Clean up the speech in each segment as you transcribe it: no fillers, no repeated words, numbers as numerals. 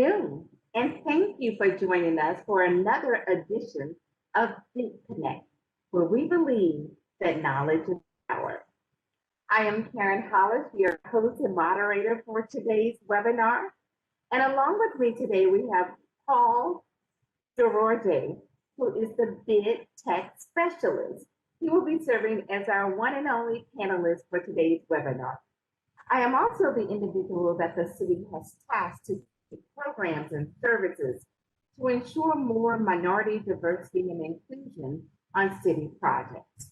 afternoon, and thank you for joining us for another edition of Big Connect, where we believe that knowledge is power. I am Karen Hollis, your host and moderator for today's webinar. And along with me today, we have Paul Dororde, who is the Bid Tech Specialist. He will be serving as our one and only panelist for today's webinar. I am also the individual that the city has tasked to create programs and services to ensure more minority diversity and inclusion on city projects.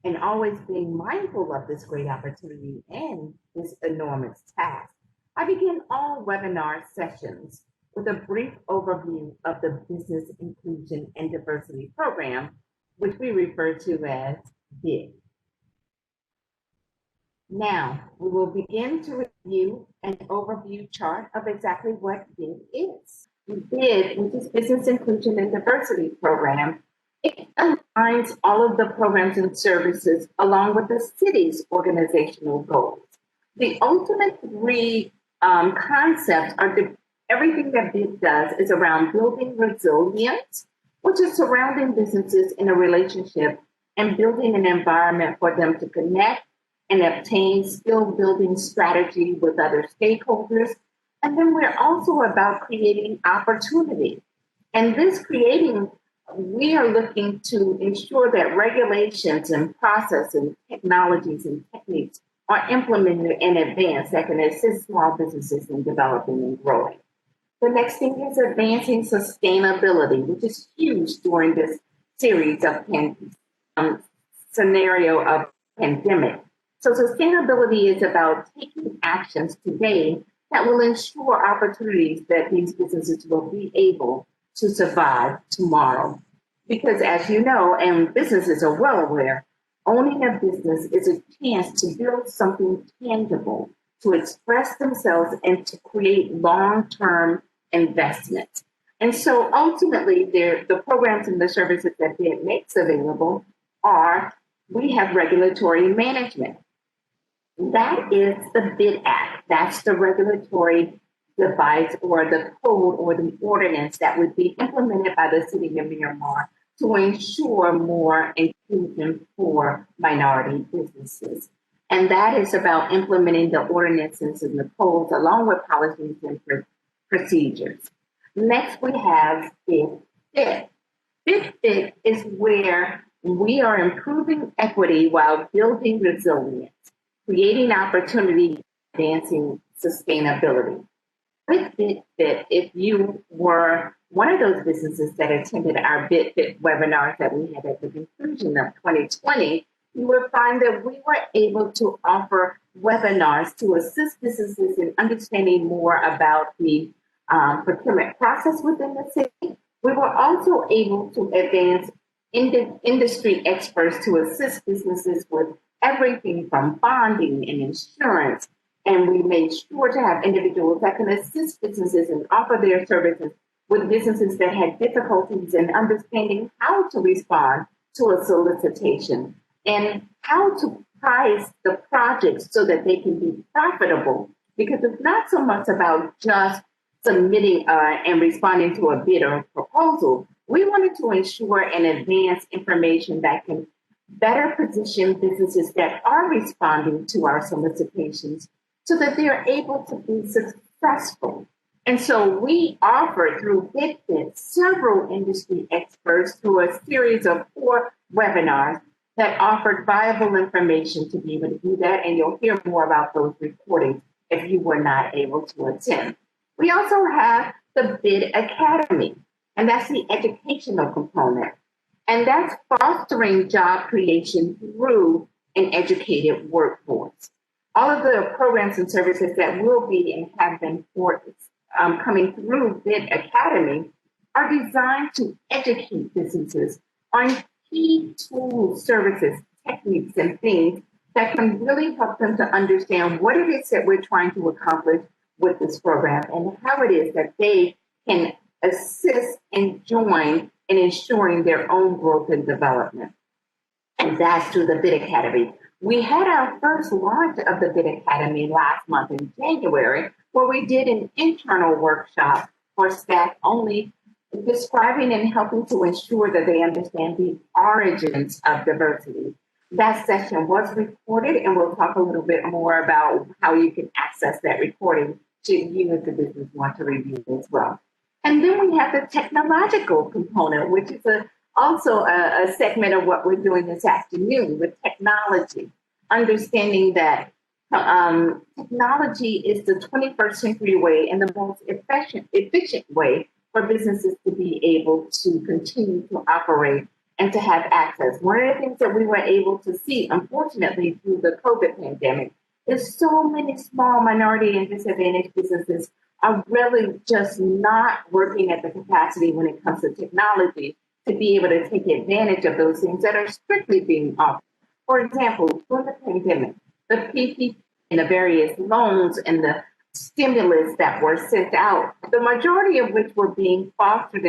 And always being mindful of this great opportunity and this enormous task, I begin all webinar sessions with a brief overview of the Business Inclusion and Diversity Program, which we refer to as BID. Now, we will begin to review an overview chart of exactly what BID is. BID, which is Business Inclusion and Diversity Program, it aligns all of the programs and services along with the city's organizational goals. The ultimate three concepts are everything that BID does is around building resilience, which is surrounding businesses in a relationship and building an environment for them to connect and obtain skill building strategy with other stakeholders. And then we're also about creating opportunity. And this creating, we are looking to ensure that regulations and processes and technologies and techniques are implemented in advance that can assist small businesses in developing and growing. The next thing is advancing sustainability, which is huge during this series of scenario of pandemic. So sustainability is about taking actions today that will ensure opportunities that these businesses will be able to survive tomorrow. Because as you know, and businesses are well aware, owning a business is a chance to build something tangible, to express themselves and to create long-term investment. And so ultimately, the programs and the services that BID makes available are, we have regulatory management. That is the BID Act. That's the regulatory device or the code or the ordinance that would be implemented by the city of Miramar to ensure more inclusion for minority businesses. And that is about implementing the ordinances and the codes along with policies and procedures. Next, we have BID Fit. BID Fit is where we are improving equity while building resilience, creating opportunity, advancing sustainability. With BID Fit, if you were one of those businesses that attended our BID Fit webinars that we had at the conclusion of 2020, you will find that we were able to offer webinars to assist businesses in understanding more about the procurement process within the city. We were also able to advance industry experts to assist businesses with everything from bonding and insurance. And we made sure to have individuals that can assist businesses and offer their services with businesses that had difficulties in understanding how to respond to a solicitation and how to price the projects so that they can be profitable. Because it's not so much about just submitting and responding to a bid or proposal. We wanted to ensure and advance information that can better position businesses that are responding to our solicitations so that they're able to be successful. And so we offered through BID Fit several industry experts through a series of 4 webinars that offered viable information to be able to do that. And you'll hear more about those recordings if you were not able to attend. We also have the BID Academy, and that's the educational component. And that's fostering job creation through an educated workforce. All of the programs and services that will be and have been coming through BID Academy are designed to educate businesses on key tools, services, techniques, and things that can really help them to understand what it is that we're trying to accomplish with this program and how it is that they can assist and join in ensuring their own growth and development. And that's through the BID Academy. We had our first launch of the BID Academy last month in January, where we did an internal workshop for staff only, describing and helping to ensure that they understand the origins of diversity. That session was recorded, and we'll talk a little bit more about how you can access that recording should you as the business want to review as well. And then we have the technological component, which is also a segment of what we're doing this afternoon with technology, understanding that technology is the 21st century way and the most efficient way for businesses to be able to continue to operate and to have access. One of the things that we were able to see, unfortunately, through the COVID pandemic, is so many small minority and disadvantaged businesses are really just not working at the capacity when it comes to technology to be able to take advantage of those things that are strictly being offered. For example, during the pandemic, the PPP and the various loans and the stimulus that were sent out, the majority of which were being fostered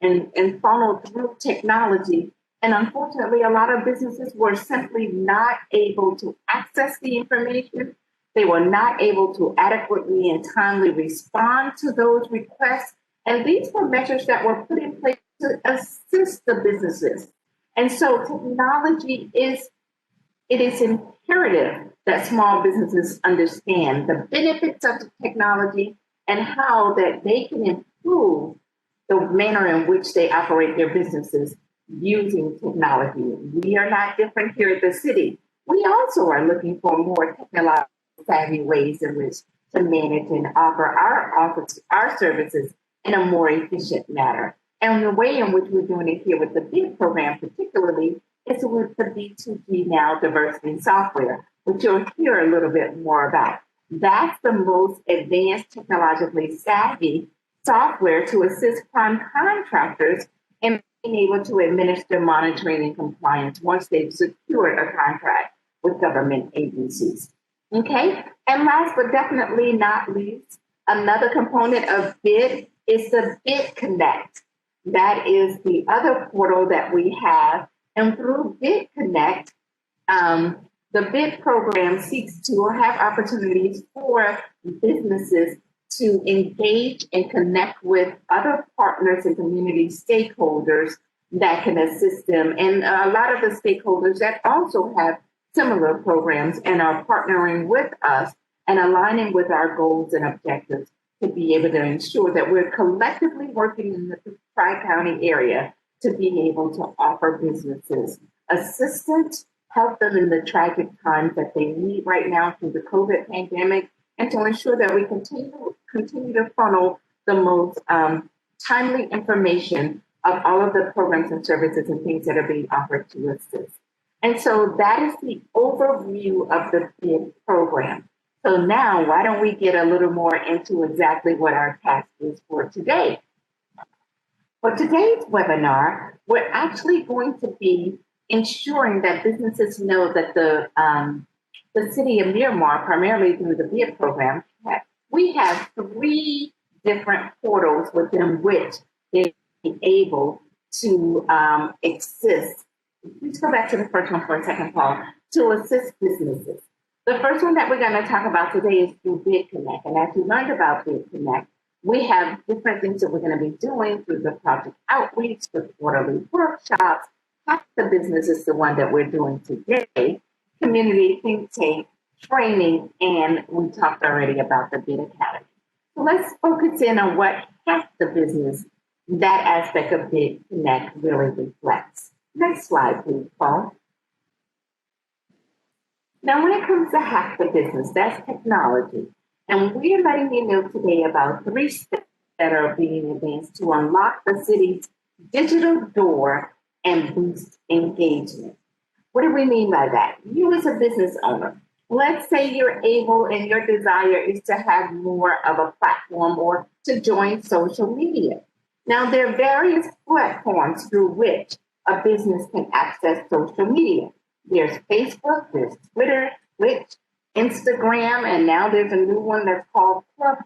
and funneled through technology. And unfortunately, a lot of businesses were simply not able to access the information. They were not able to adequately and timely respond to those requests. And these were measures that were put in place to assist the businesses. And so technology it is imperative that small businesses understand the benefits of the technology and how that they can improve the manner in which they operate their businesses using technology. We are not different here at the city. We also are looking for more technological savvy ways in which to manage and offer our services in a more efficient manner. And the way in which we're doing it here with the BID program particularly is with the B2G Now diversity software, which you'll hear a little bit more about. That's the most advanced technologically savvy software to assist prime contractors in being able to administer monitoring and compliance once they've secured a contract with government agencies. Okay, and last but definitely not least, another component of BID is the BID Connect. That is the other portal that we have. And through BID Connect, the BID program seeks to have opportunities for businesses to engage and connect with other partners and community stakeholders that can assist them. And a lot of the stakeholders that also have similar programs and are partnering with us and aligning with our goals and objectives to be able to ensure that we're collectively working in the Tri-County area to be able to offer businesses assistance, help them in the tragic times that they need right now through the COVID pandemic, and to ensure that we continue to funnel the most timely information of all of the programs and services and things that are being offered to assist. And so that is the overview of the BID program. So now, why don't we get a little more into exactly what our task is for today? For today's webinar, we're actually going to be ensuring that businesses know that the city of Miramar, primarily through the BID program, we have 3 different portals within which they're able to assist. Let's go back to the first one for a second, Paul, to assist businesses. The first one that we're going to talk about today is through BID Connect. And as you learned about BID Connect, we have different things that we're going to be doing through the project outreach, the quarterly workshops. Half the business is the one that we're doing today, community think tank, training, and we talked already about the BID Academy. So let's focus in on what half the business, that aspect of BID Connect really reflects. Next slide, please, Paul. Now, when it comes to half the business, that's technology. And we're letting you know today about 3 steps that are being advanced to unlock the city's digital door and boost engagement. What do we mean by that? You as a business owner, let's say you're able and your desire is to have more of a platform or to join social media. Now, there are various platforms through which a business can access social media. There's Facebook, there's Twitter, Twitch, Instagram, and now there's a new one that's called Clubhouse.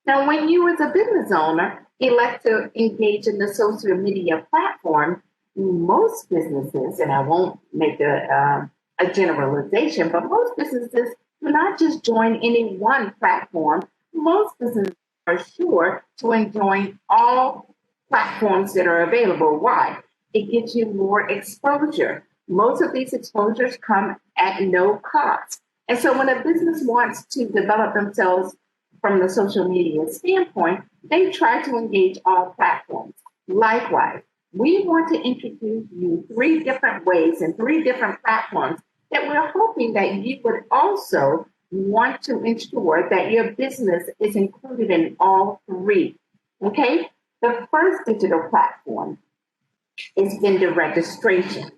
Now, when you as a business owner elect to engage in the social media platform, most businesses, and I won't make a generalization, but most businesses do not just join any one platform. Most businesses are sure to enjoy all platforms that are available. Why? It gives you more exposure. Most of these exposures come at no cost. And so when a business wants to develop themselves from the social media standpoint, they try to engage all platforms. Likewise, we want to introduce you three different ways and three different platforms that we're hoping that you would also want to ensure that your business is included in all three. Okay? The first digital platform is vendor registration.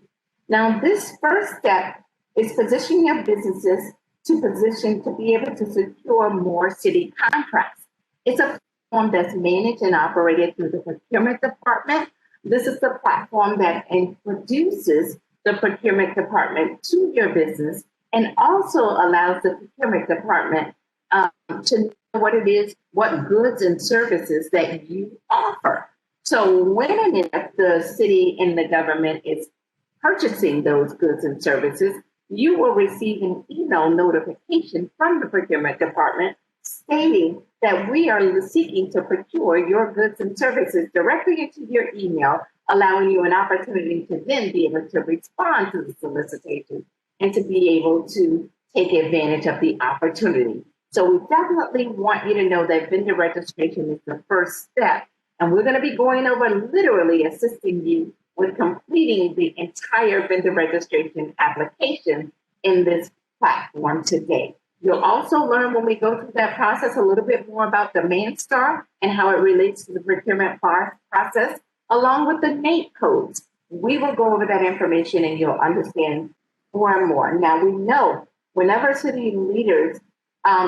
Now, this first step is positioning your businesses to position to be able to secure more city contracts. It's a platform that's managed and operated through the procurement department. This is the platform that introduces the procurement department to your business and also allows the procurement department to know what it is, what goods and services that you offer. So when and if the city and the government is purchasing those goods and services, you will receive an email notification from the procurement department stating that we are seeking to procure your goods and services directly into your email, allowing you an opportunity to then be able to respond to the solicitation and to be able to take advantage of the opportunity. So we definitely want you to know that vendor registration is the first step. And we're going to be going over literally assisting you with completing the entire vendor registration application in this platform today. You'll also learn when we go through that process a little bit more about the ManStar and how it relates to the procurement process, along with the NATE codes. We will go over that information and you'll understand more and more. Now, we know whenever city leaders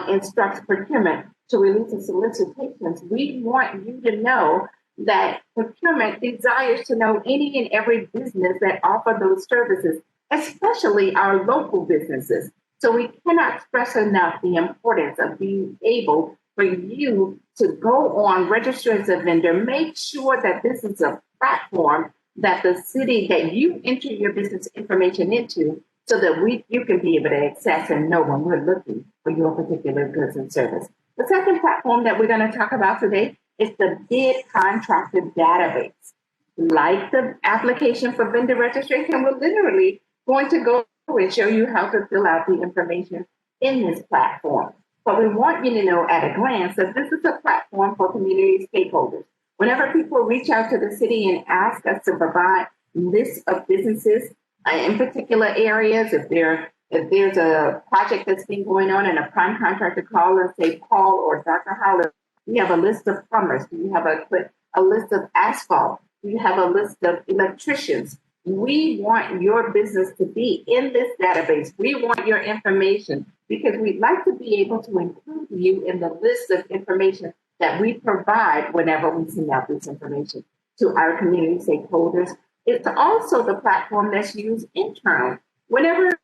instruct procurement to release the solicitations, we want you to know that procurement desires to know any and every business that offer those services, especially our local businesses. So we cannot stress enough the importance of being able for you to go on, register as a vendor, make sure that this is a platform that the city that you enter your business information into so that you can be able to access and know when we're looking for your particular goods and service. The second platform that we're going to talk about today is the bid contractor database. Like the application for vendor registration, we're literally going to go and show you how to fill out the information in this platform. But we want you to know at a glance that this is a platform for community stakeholders. Whenever people reach out to the city and ask us to provide lists of businesses in particular areas, if there's a project that's been going on and a prime contractor call and say, Paul or Dr. Hollis, do you have a list of plumbers? Do you have a list of asphalt? Do you have a list of electricians? We want your business to be in this database. We want your information because we'd like to be able to include you in the list of information that we provide whenever we send out this information to our community stakeholders. It's also the platform that's used internally. Whenever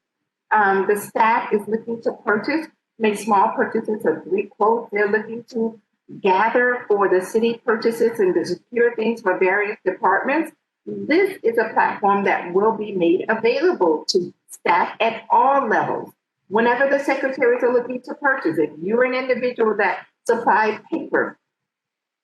the staff is looking to purchase, make small purchases of 3 quotes, they're looking to gather for the city purchases and to secure things for various departments. This is a platform that will be made available to staff at all levels. Whenever the secretaries are looking to purchase, if you're an individual that supplies paper,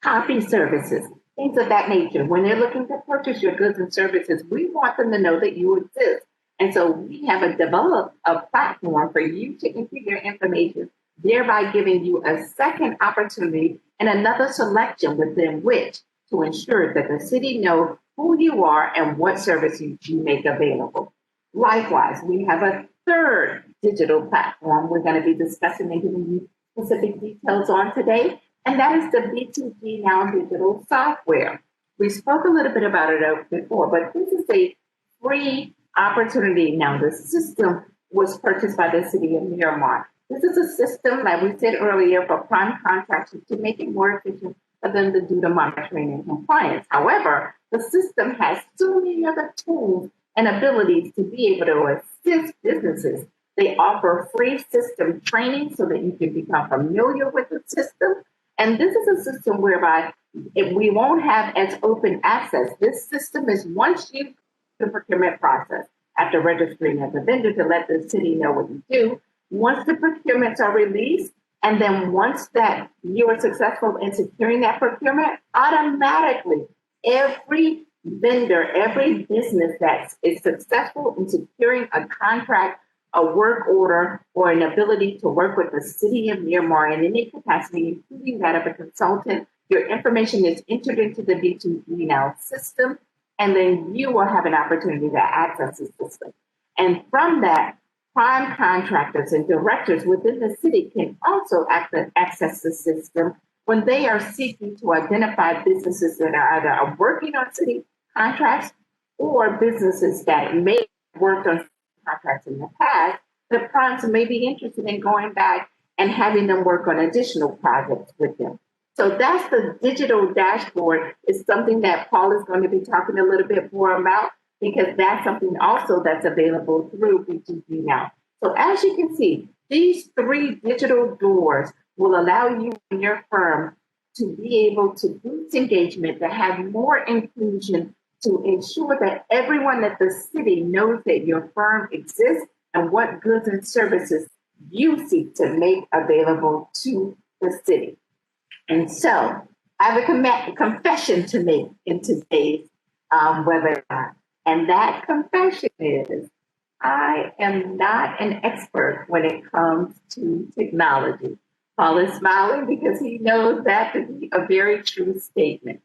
copy services, things of that nature, when they're looking to purchase your goods and services, we want them to know that you exist. And so we have developed a platform for you to enter your information, thereby giving you a second opportunity and another selection within which to ensure that the city knows who you are and what services you make available. Likewise, we have a third digital platform we're going to be discussing and giving you specific details on today, and that is the B2G Now digital software. We spoke a little bit about it before, but this is a free opportunity. Now, the system was purchased by the city of Miramar. This is a system, like we said earlier, for prime contractors to make it more efficient for them to do the monitoring and compliance. However, the system has so many other tools and abilities to be able to assist businesses. They offer free system training so that you can become familiar with the system. And this is a system whereby if we won't have as open access. This system is once you the procurement process after registering as a vendor to let the city know what you do. Once the procurements are released And then once that you are successful in securing that procurement, automatically every vendor, every business that is successful in securing a contract, a work order, or an ability to work with the city of Miramar in any capacity, including that of a consultant, your information is entered into the B2B Now system, and then you will have an opportunity to access the system. And from that, prime contractors and directors within the city can also access the system when they are seeking to identify businesses that are either working on city contracts or businesses that may have worked on contracts in the past. The primes may be interested in going back and having them work on additional projects with them. So that's the digital dashboard. Is something that Paul is going to be talking a little bit more about, because that's something also that's available through B2B Now. So as you can see, these 3 digital doors will allow you and your firm to be able to boost engagement, to have more inclusion, to ensure that everyone at the city knows that your firm exists and what goods and services you seek to make available to the city. And so I have a confession to make in today's webinar. And that confession is I am not an expert when it comes to technology. Paul is smiling because he knows that to be a very true statement.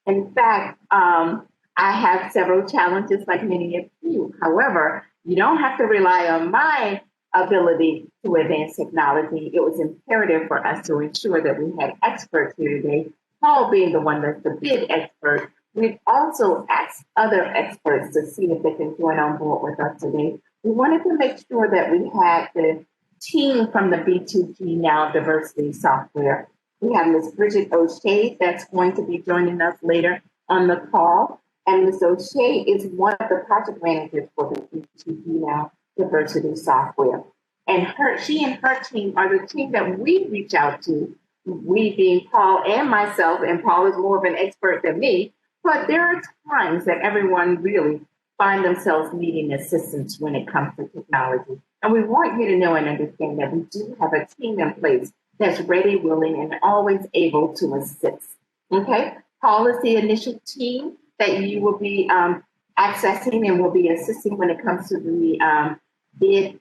In fact, I have several challenges like many of you. However, you don't have to rely on my ability to advance technology. It was imperative for us to ensure that we had experts here today, Paul being the one that's the big expert. We've also asked other experts to see if they can join on board with us today. We wanted to make sure that we had the team from the B2G Now Diversity Software. We have Ms. Bridget O'Shea that's going to be joining us later on the call. And Ms. O'Shea is one of the project managers for the B2G Now Diversity Software. And she and her team are the team that we reach out to, we being Paul and myself, and Paul is more of an expert than me, but there are times that everyone really find themselves needing assistance when it comes to technology. And we want you to know and understand that we do have a team in place that's ready, willing, and always able to assist. Okay? Paul is the initial team that you will be accessing and will be assisting when it comes to the bid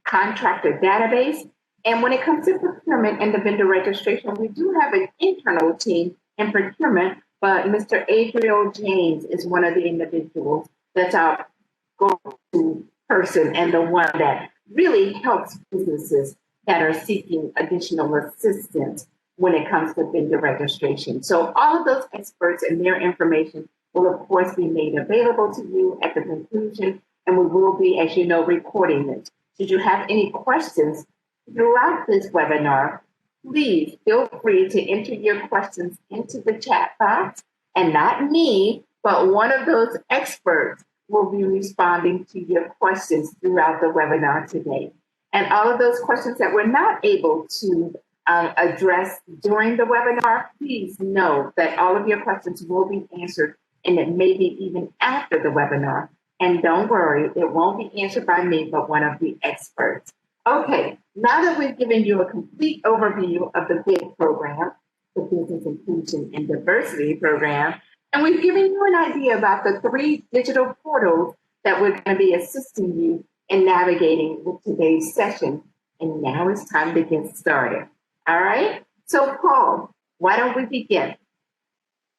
contractor database. And when it comes to procurement and the vendor registration, we do have an internal team in procurement, but Mr. Adriel James is one of the individuals that's our go-to person and the one that really helps businesses that are seeking additional assistance when it comes to vendor registration. So all of those experts and their information will, of course, be made available to you at the conclusion, and we will be, as you know, recording it. Should you have any questions throughout this webinar, please feel free to enter your questions into the chat box, and not me, but one of those experts will be responding to your questions throughout the webinar today. And all of those questions that we're not able to address during the webinar, please know that all of your questions will be answered, and it may be even after the webinar. And don't worry, it won't be answered by me, but one of the experts. Okay, now that we've given you a complete overview of the BIG program, the Business Inclusion and Diversity Program, and we've given you an idea about the 3 digital portals that we're going to be assisting you in navigating with today's session. And now it's time to get started. All right? So, Paul, why don't we begin?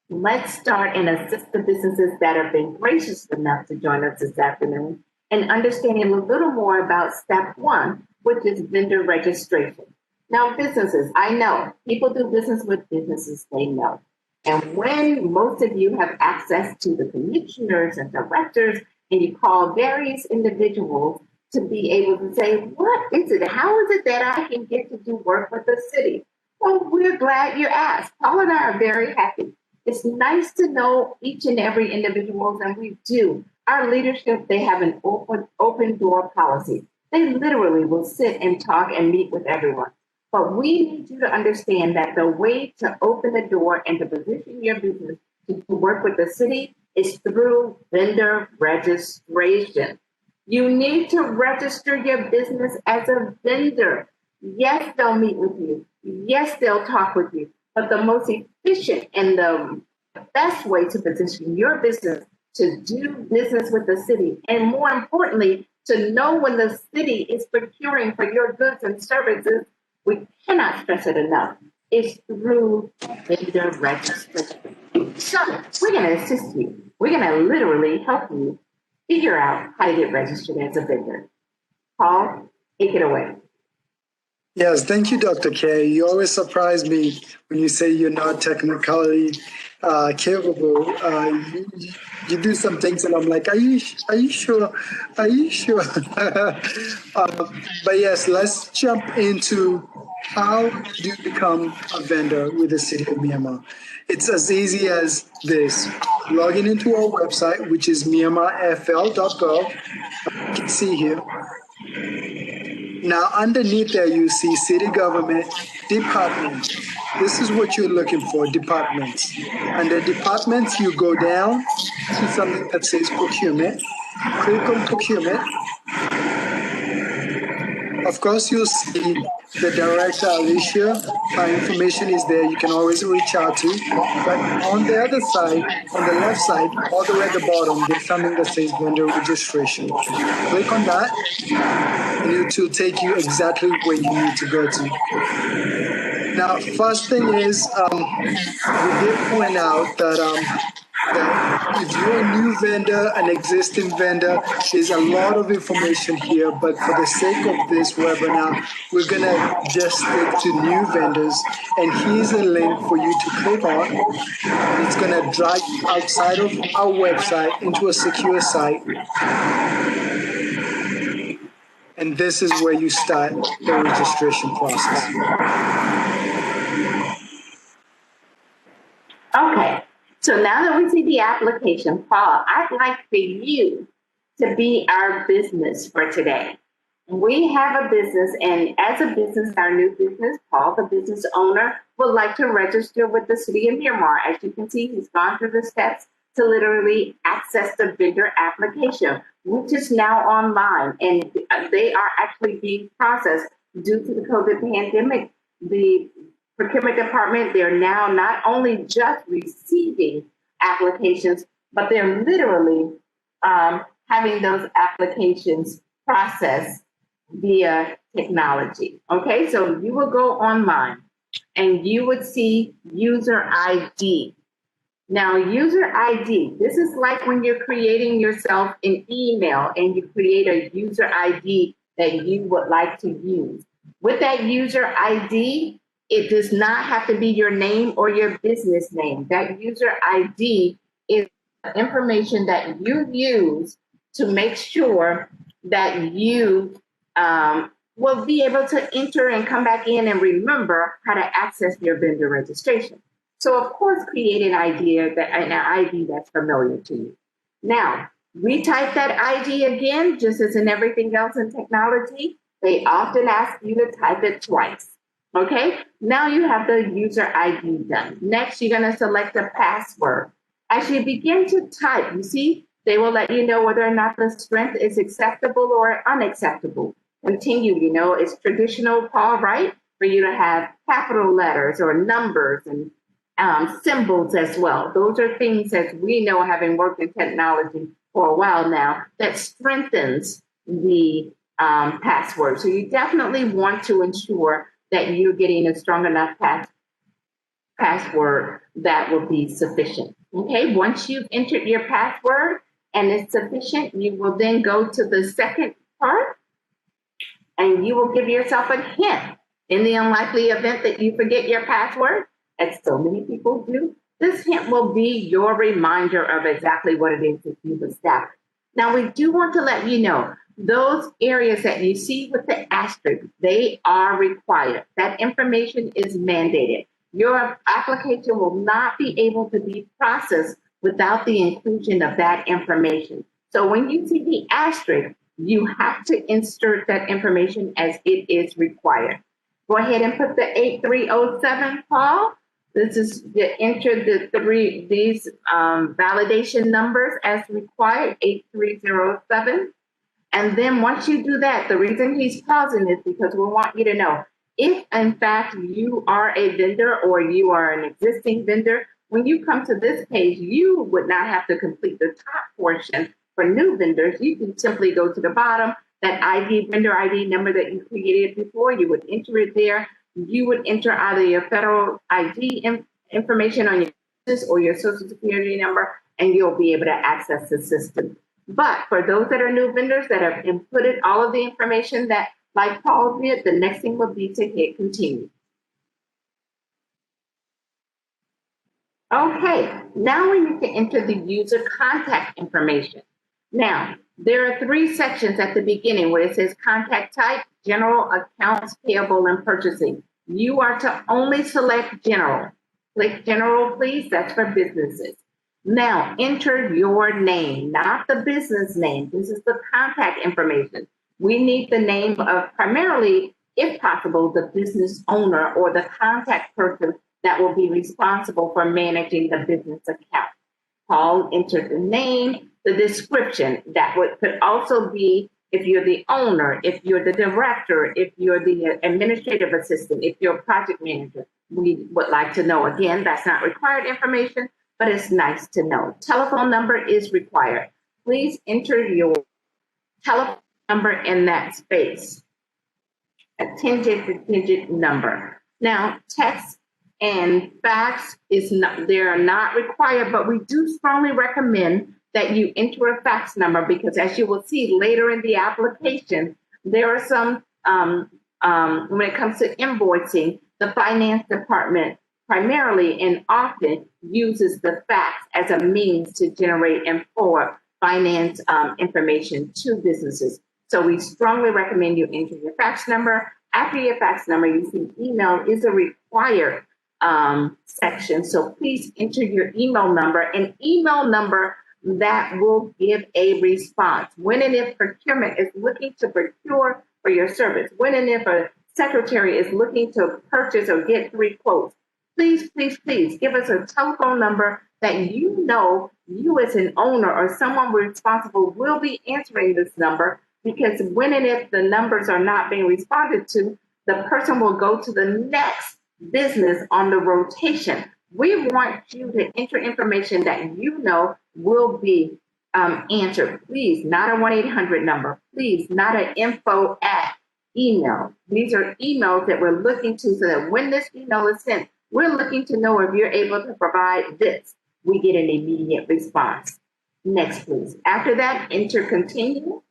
Let's start and assist the businesses that have been gracious enough to join us this afternoon and understanding a little more about step 1, which is vendor registration. Now, businesses, I know people do business with businesses they know. And when most of you have access to the commissioners and directors, and you call various individuals to be able to say, what is it? How is it that I can get to do work with the city? Well, we're glad you asked. Paul and I are very happy. It's nice to know each and every individual, and we do. Our leadership, they have an open door policy. They literally will sit and talk and meet with everyone. But we need you to understand that the way to open the door and to position your business to work with the city is through vendor registration. You need to register your business as a vendor. Yes, they'll meet with you. Yes, they'll talk with you, but the most efficient and the best way to position your business to do business with the city, and more importantly, to know when the city is procuring for your goods and services, we cannot stress it enough, is through vendor registration. So we're going to assist you. We're going to literally help you figure out how to get registered as a vendor. Paul, take it away. Yes, thank you, Dr. K. You always surprise me when you say you're not technically capable. You do some things, and I'm like, are you sure? Are you sure? But yes, let's jump into how do you become a vendor with the city of Myanmar. It's as easy as this. Logging into our website, which is myanmarfl.gov. You can see here. Now, underneath there, you see city government department. This is what you're looking for, departments. Under departments, you go down to something that says procurement. Click on procurement. Of course, you'll see the director, Alicia. Her information is there. You can always reach out to. But on the other side, on the left side, all the way at the bottom, there's something that says vendor registration. Click on that, and it will take you exactly where you need to go to. Now, first thing is, we did point out that if you're a new vendor, an existing vendor, there's a lot of information here, but for the sake of this webinar, we're gonna just stick to new vendors. And here's a link for you to click on. It's gonna drag you outside of our website into a secure site. And this is where you start the registration process. Okay, so now that we see the application, Paul, I'd like for you to be our business for today. We have a business, and as a business, our new business, Paul, the business owner, would like to register with the city of Myanmar. As you can see, he's gone through the steps to literally access the vendor application, which is now online, and they are actually being processed due to the COVID pandemic. The procurement department, they're now not only just receiving applications, but they're literally having those applications processed via technology. Okay, so you will go online and you would see user ID. Now, user ID, this is like when you're creating yourself an email and you create a user ID that you would like to use. With that user ID, it does not have to be your name or your business name. That user ID is information that you use to make sure that you will be able to enter and come back in and remember how to access your vendor registration. So, of course, create an ID that's familiar to you. Now, retype that ID again, just as in everything else in technology. They often ask you to type it twice. Okay, now you have the user ID done. Next, you're going to select a password. As you begin to type, you see, they will let you know whether or not the strength is acceptable or unacceptable. Continue, it's traditional, Paul, right? For you to have capital letters or numbers and symbols as well. Those are things that we know, having worked in technology for a while now, that strengthens the password. So you definitely want to ensure that you're getting a strong enough password that will be sufficient. Okay, once you've entered your password and it's sufficient, you will then go to the second part and you will give yourself a hint. In the unlikely event that you forget your password, as so many people do, this hint will be your reminder of exactly what it is that you've established. Now, we do want to let you know, those areas that you see with the asterisk, they are required. That information is mandated. Your application will not be able to be processed without the inclusion of that information. So when you see the asterisk, you have to insert that information as it is required. Go ahead and put the 8307, Paul. This is to enter these validation numbers as required, 8307. And then once you do that, the reason he's pausing is because we want you to know If in fact you are a vendor or you are an existing vendor, when you come to this page, you would not have to complete the top portion for new vendors. You can simply go to the bottom, that ID, vendor ID number that you created before, you would enter it there. You would enter either your federal ID information on your business or your social security number, and you'll be able to access the system. But for those that are new vendors that have inputted all of the information that like Paul did, the next thing would be to hit continue. Okay, now we need to enter the user contact information. Now, there are three sections at the beginning where it says contact type, general, accounts payable, and purchasing. You are to only select general. Click general, please. That's for businesses. Now, enter your name, not the business name. This is the contact information. We need the name of primarily, if possible, the business owner or the contact person that will be responsible for managing the business account. Paul entered the name, the description. That could also be if you're the owner, if you're the director, if you're the administrative assistant, if you're a project manager. We would like to know. Again, that's not required information, but it's nice to know. Telephone number is required. Please enter your telephone number in that space, a 10-digit number. Now, text and fax they are not required, but we do strongly recommend that you enter a fax number because, as you will see later in the application, there are some, when it comes to invoicing, the finance department primarily and often uses the fax as a means to generate and forward finance information to businesses. So we strongly recommend you enter your fax number. After your fax number, you see email is a required section. So please enter your email number, an email number that will give a response. When and if procurement is looking to procure for your service, when and if a secretary is looking to purchase or get 3 quotes, please, please, please give us a telephone number that you know you as an owner or someone responsible will be answering this number, because when and if the numbers are not being responded to, the person will go to the next business on the rotation. We want you to enter information that you know will be answered. Please, not a 1-800 number. Please, not an info at email. These are emails that we're looking to, so that when this email is sent, we're looking to know if you're able to provide this. We get an immediate response. Next, please. After that, enter continue.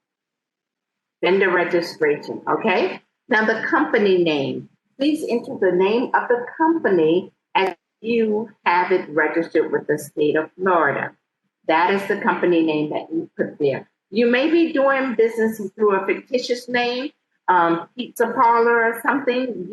Vendor registration, okay? Now the company name. Please enter the name of the company as you have it registered with the state of Florida. That is the company name that you put there. You may be doing business through a fictitious name, pizza parlor or something.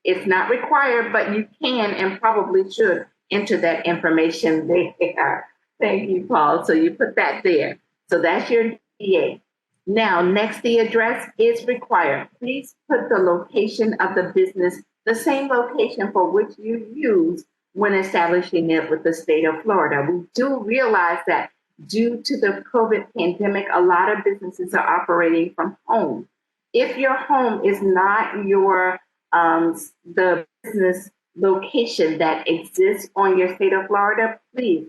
It's not required, but you can and probably should enter that information there. Thank you, Paul. So you put that there. So that's your DA. Now, next, the address is required. Please put the location of the business, the same location for which you use when establishing it with the state of Florida. We do realize that due to the COVID pandemic, a lot of businesses are operating from home. If your home is not your the business location that exists on your state of Florida, please,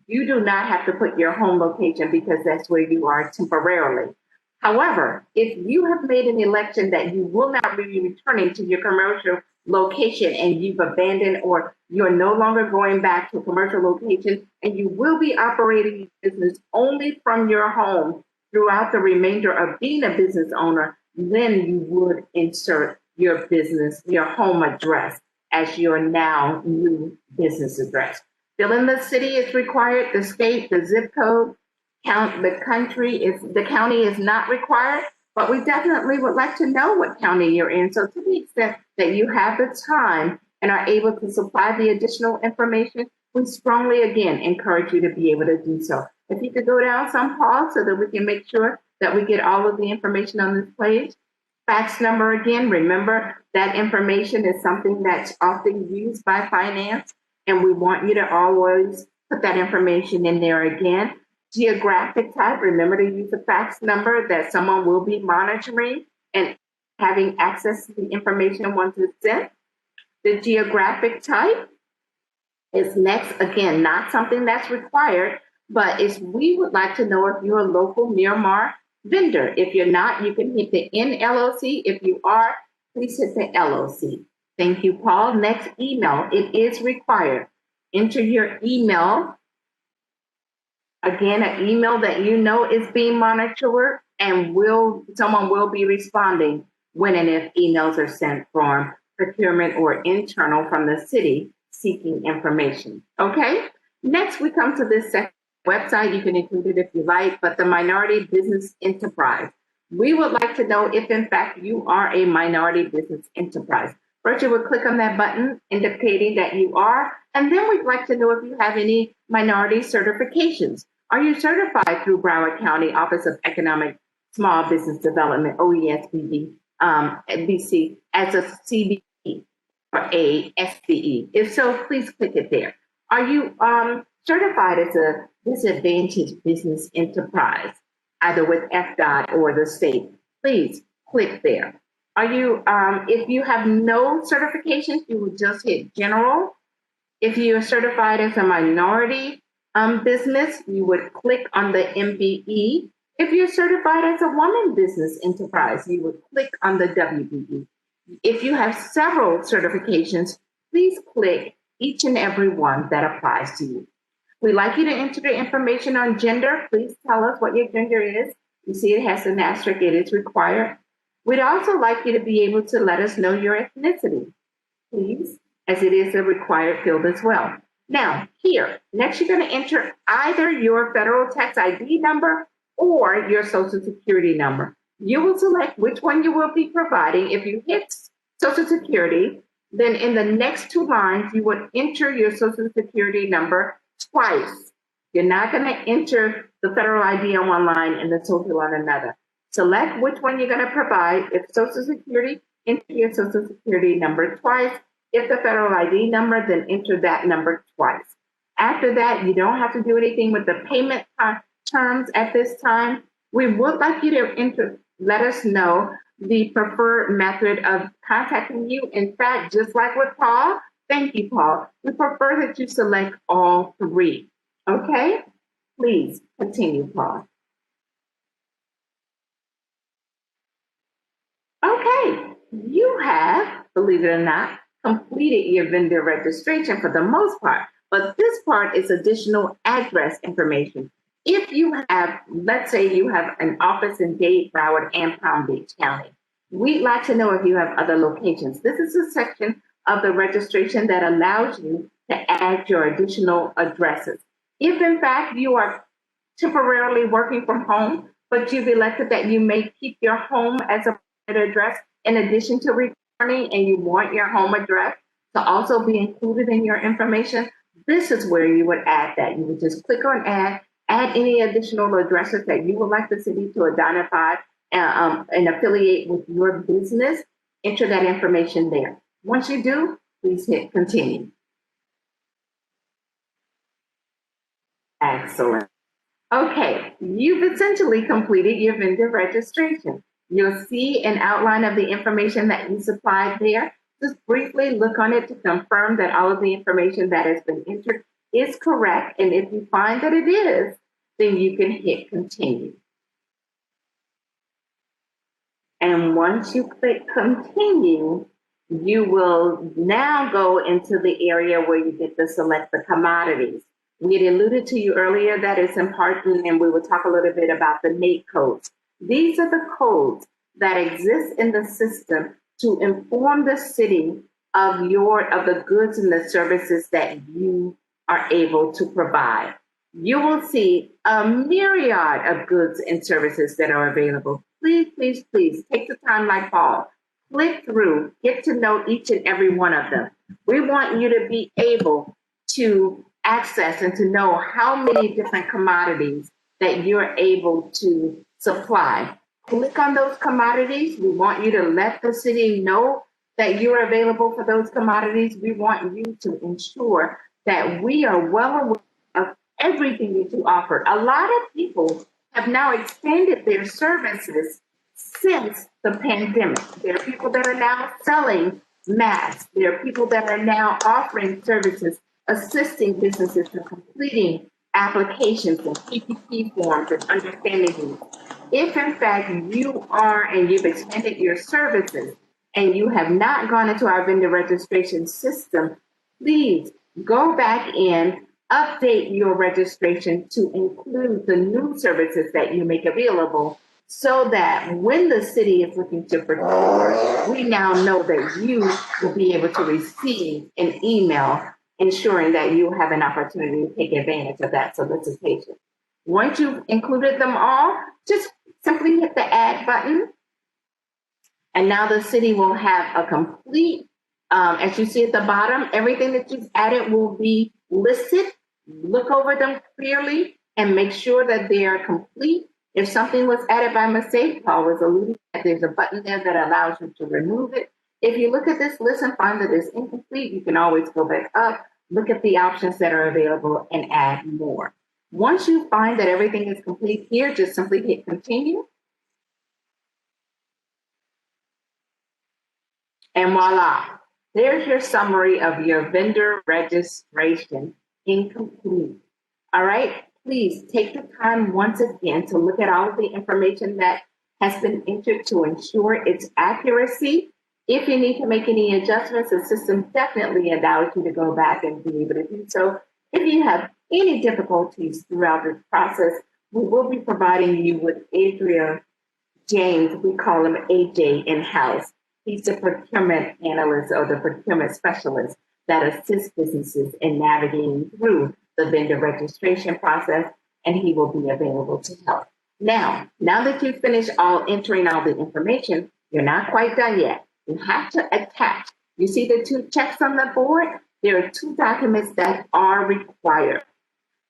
you do not have to put your home location because that's where you are temporarily. However, if you have made an election that you will not be returning to your commercial location and you've abandoned, or you're no longer going back to a commercial location and you will be operating your business only from your home throughout the remainder of being a business owner, then you would insert your business, your home address as your now new business address. Fill in the city is required, the state, the zip code. The county is not required, but we definitely would like to know what county you're in. So to the extent that you have the time and are able to supply the additional information, we strongly, again, encourage you to be able to do so. If you could go down some, Paul, so that we can make sure that we get all of the information on this page. Fax number, again, remember that information is something that's often used by finance, and we want you to always put that information in there again. Geographic type, remember to use a fax number that someone will be monitoring. And having access to the information once it's sent. The geographic type is next. Again, not something that's required, but is we would like to know if you're a local Miramar vendor. If you're not, you can hit the NLOC. If you are, please hit the LOC. Thank you, Paul. Next, email. It is required. Enter your email. Again, an email that you know is being monitored, and someone will be responding when and if emails are sent from procurement or internal from the city seeking information. Okay. Next, we come to this second website. You can include it if you like, but the Minority Business Enterprise. We would like to know if, in fact, you are a minority business enterprise. First, you would click on that button indicating that you are, and then we'd like to know if you have any minority certifications. Are you certified through Broward County Office of Economic Small Business Development, OESBD, BC, as a CBE or a SBE? If so, please click it there. Are you certified as a disadvantaged business enterprise, either with FDOT or the state? Please click there. Are you, if you have no certifications, you would just hit general. If you are certified as a minority business, you would click on the MBE. If you're certified as a woman business enterprise, you would click on the WBE. If you have several certifications, please click each and every one that applies to you. We'd like you to enter the information on gender. Please tell us what your gender is. You see it has an asterisk, it is required. We'd also like you to be able to let us know your ethnicity, please, as it is a required field as well. Now, here, next you're going to enter either your federal tax ID number or your social security number. You will select which one you will be providing. If you hit social security, then in the next two lines, you would enter your social security number twice. You're not going to enter the federal ID on one line and the social on another. Select which one you're going to provide. If social security, enter your social security number twice. If the federal ID number, then enter that number twice. After that, you don't have to do anything with the payment terms at this time. We would like you to let us know the preferred method of contacting you. In fact, just like with Paul, thank you, Paul, we prefer that you select all three. Okay? Please continue, Paul. Okay, you have, believe it or not, completed your vendor registration for the most part, but this part is additional address information. If you have, let's say you have an office in Dade, Broward, and Palm Beach County, we'd like to know if you have other locations. This is a section of the registration that allows you to add your additional addresses. If in fact you are temporarily working from home, but you've elected that you may keep your home as a address in addition to returning, and you want your home address to also be included in your information, this is where you would add that. You would just click on add any additional addresses that you would like the city to identify and affiliate with your business. Enter that information there. Once you do, please hit continue. Excellent. Okay, you've essentially completed your vendor registration. You'll see an outline of the information that you supplied there. Just briefly look on it to confirm that all of the information that has been entered is correct. And if you find that it is, then you can hit continue. And once you click continue, you will now go into the area where you get to select the commodities. We had alluded to you earlier that it's important, and we will talk a little bit about the NAICS codes. These are the codes that exist in the system to inform the city of the goods and the services that you are able to provide. You will see a myriad of goods and services that are available. Please, please, please take the time like Paul. Click through, get to know each and every one of them. We want you to be able to access and to know how many different commodities that you're able to supply. Click on those commodities. We want you to let the city know that you're available for those commodities. We want you to ensure that we are well aware of everything that you offer. A lot of people have now expanded their services since the pandemic. There are people that are now selling masks. There are people that are now offering services, assisting businesses in completing applications and PPP forms and understanding these. If in fact you are and you've extended your services and you have not gone into our vendor registration system, please go back in, update your registration to include the new services that you make available so that when the city is looking to procure, we now know that you will be able to receive an email ensuring that you have an opportunity to take advantage of that solicitation. Once you've included them all, just simply hit the add button. And now the city will have a complete, as you see at the bottom, everything that you've added will be listed. Look over them clearly and make sure that they are complete. If something was added by mistake, Paul was alluding that there's a button there that allows you to remove it. If you look at this list and find that it's incomplete, you can always go back up, look at the options that are available and add more. Once you find that everything is complete here, just simply hit continue. And voila, there's your summary of your vendor registration incomplete. All right, please take the time once again to look at all of the information that has been entered to ensure its accuracy. If you need to make any adjustments, the system definitely allows you to go back and be able to do so. If you have any difficulties throughout this process, we will be providing you with Adria James. We call him AJ in-house. He's the procurement analyst or the procurement specialist that assists businesses in navigating through the vendor registration process, and he will be available to help. Now that you've finished entering all the information, you're not quite done yet. You have to attach. You see the two checks on the board? There are two documents that are required.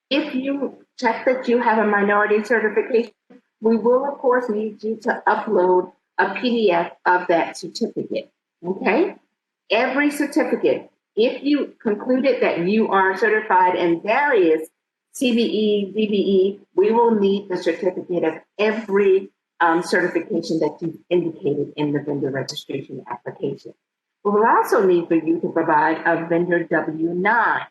If you check that you have a minority certification, we will, of course, need you to upload a PDF of that certificate, okay? Every certificate, if you concluded that you are certified in various CBE, DBE, we will need the certificate of every certification that you've indicated in the vendor registration application. We will also need for you to provide a vendor W-9.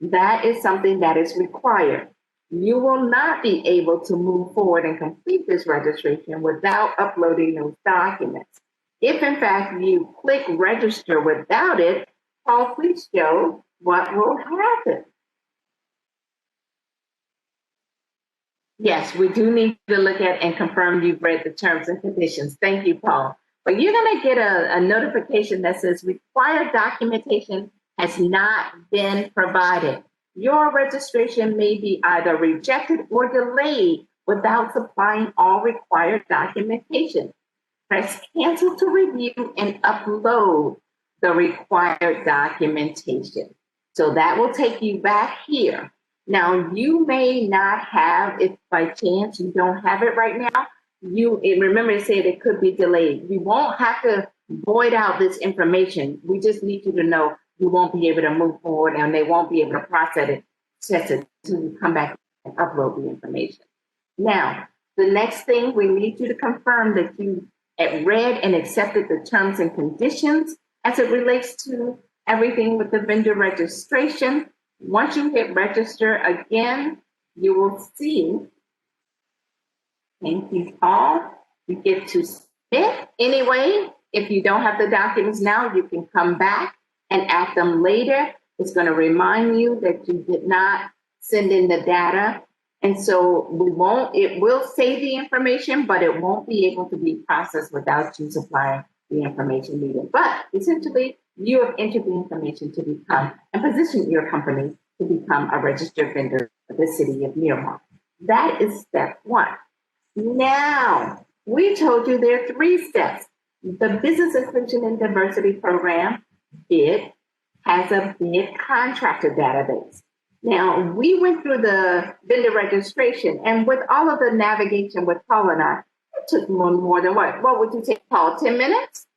That is something that is required. You will not be able to move forward and complete this registration without uploading those documents. If in fact you click register without it, Paul, please show what will happen. Yes, we do need to look at and confirm you've read the terms and conditions. Thank you, Paul. But you're going to get a notification that says required documentation has not been provided. Your registration may be either rejected or delayed without supplying all required documentation. Press cancel to review and upload the required documentation. So that will take you back here. Now, you may not have, if by chance you don't have it right now, remember I said it could be delayed. You won't have to void out this information. We just need you to know you won't be able to move forward and they won't be able to process it until you come back and upload the information. Now, the next thing, we need you to confirm that you read and accepted the terms and conditions as it relates to everything with the vendor registration. Once you hit register again, you will see, thank you, Paul, you get to submit. Anyway, if you don't have the documents now, you can come back and add them later. It's going to remind you that you did not send in the data. And so it will save the information, but it won't be able to be processed without you supplying the information needed. But essentially, you have entered the information to become and position your company to become a registered vendor of the city of Miramar. That is step one. Now, we told you there are 3 steps. The Business Inclusion and Diversity Program, BID, has a BID contractor database. Now, we went through the vendor registration, and with all of the navigation with Paul and I, it took more than what would you take, Paul, 10 minutes?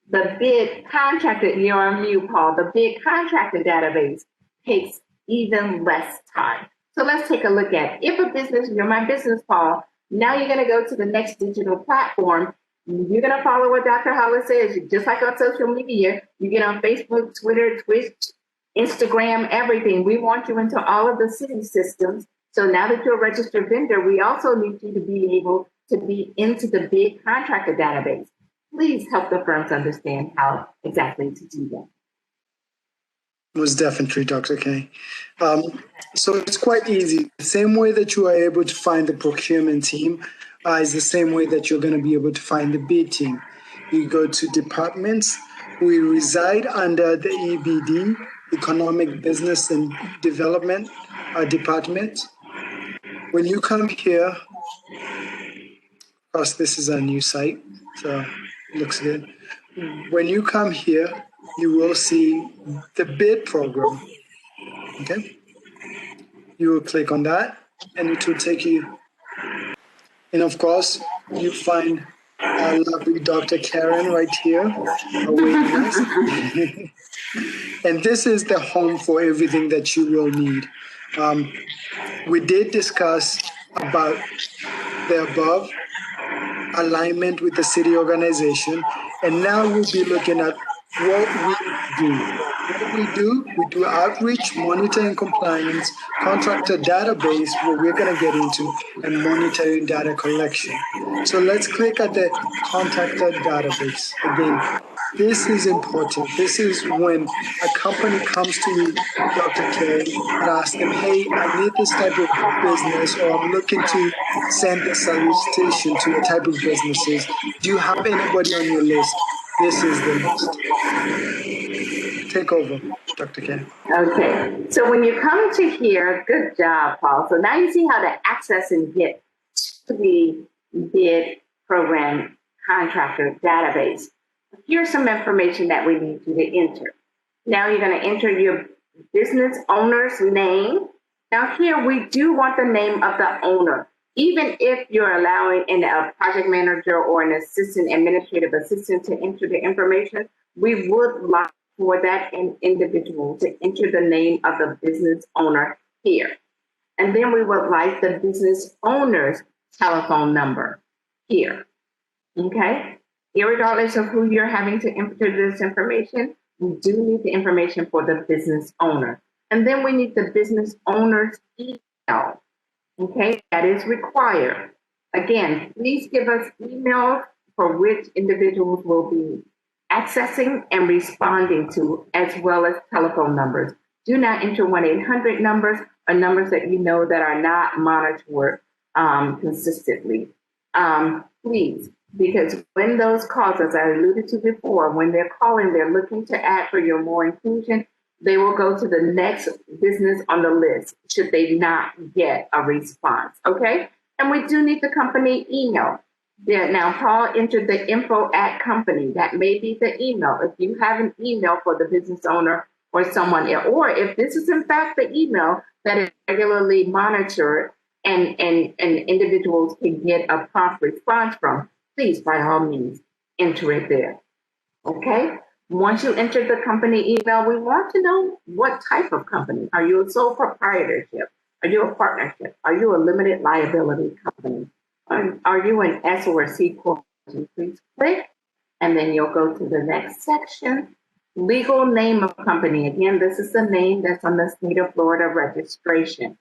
The BID contractor, you're on mute, Paul, the BID contractor database takes even less time. So let's take a look at, if a business, you're my business, Paul, Now you're going to go to the next digital platform. You're going to follow what Dr. Hollis says, just like on social media. You get on Facebook, Twitter, Twitch, Instagram, everything. We want you into all of the city systems. So now that you're a registered vendor, we also need you to be able to be into the big contractor database. Please help the firms understand how exactly to do that. Most definitely, Dr. K. So it's quite easy. The same way that you are able to find the procurement team is the same way that you're going to be able to find the bid team. You go to departments. We reside under the EBD, Economic Business and Development Department. When you come here, of course, this is our new site, so it looks good. When you come here, you will see the bid program. Okay, you will click on that and it will take you, and of course you find our lovely Dr. Karen right here awaiting us. And this is the home for everything that you will need. We did discuss about the above alignment with the city organization, and now we'll be looking at what we do. We do outreach, monitoring compliance, contractor database, where we're going to get into, and monitoring data collection. So let's click at the contractor database. Again, this is important. This is when a company comes to you, Dr. K, and asks them, hey, I need this type of business, or I'm looking to send a solicitation to a type of businesses. Do you have anybody on your list? This is the list. Take over, Dr. Ken. Okay, so when you come to here, good job, Paul. So now you see how to access and get to the bid program contractor database. Here's some information that we need you to enter. Now you're going to enter your business owner's name. Now here we do want the name of the owner. Even if you're allowing a project manager or an assistant, administrative assistant to enter the information, we would like for that individual to enter the name of the business owner here. And then we would like the business owner's telephone number here. Okay? Irregardless of who you're having to enter this information, we do need the information for the business owner. And then we need the business owner's email. Okay, that is required. Again, please give us email for which individuals will be accessing and responding to, as well as telephone numbers. Do not enter 1-800 numbers or numbers that you know that are not monitored consistently. Please, because when those calls, as I alluded to before, when they're calling, they're looking to add for your more inclusion, they will go to the next business on the list should they not get a response, okay? And we do need the company email. Yeah, now, Paul entered the info@company. That may be the email. If you have an email for the business owner or someone, or if this is in fact the email that is regularly monitored and individuals can get a prompt response from, please, by all means, enter it there, okay? Once you enter the company email, we want to know what type of company. Are you a sole proprietorship? Are you a partnership? Are you a limited liability company? Are you an S or a C corporation? Please click, and then you'll go to the next section. Legal name of company. Again, this is the name that's on the state of Florida registration.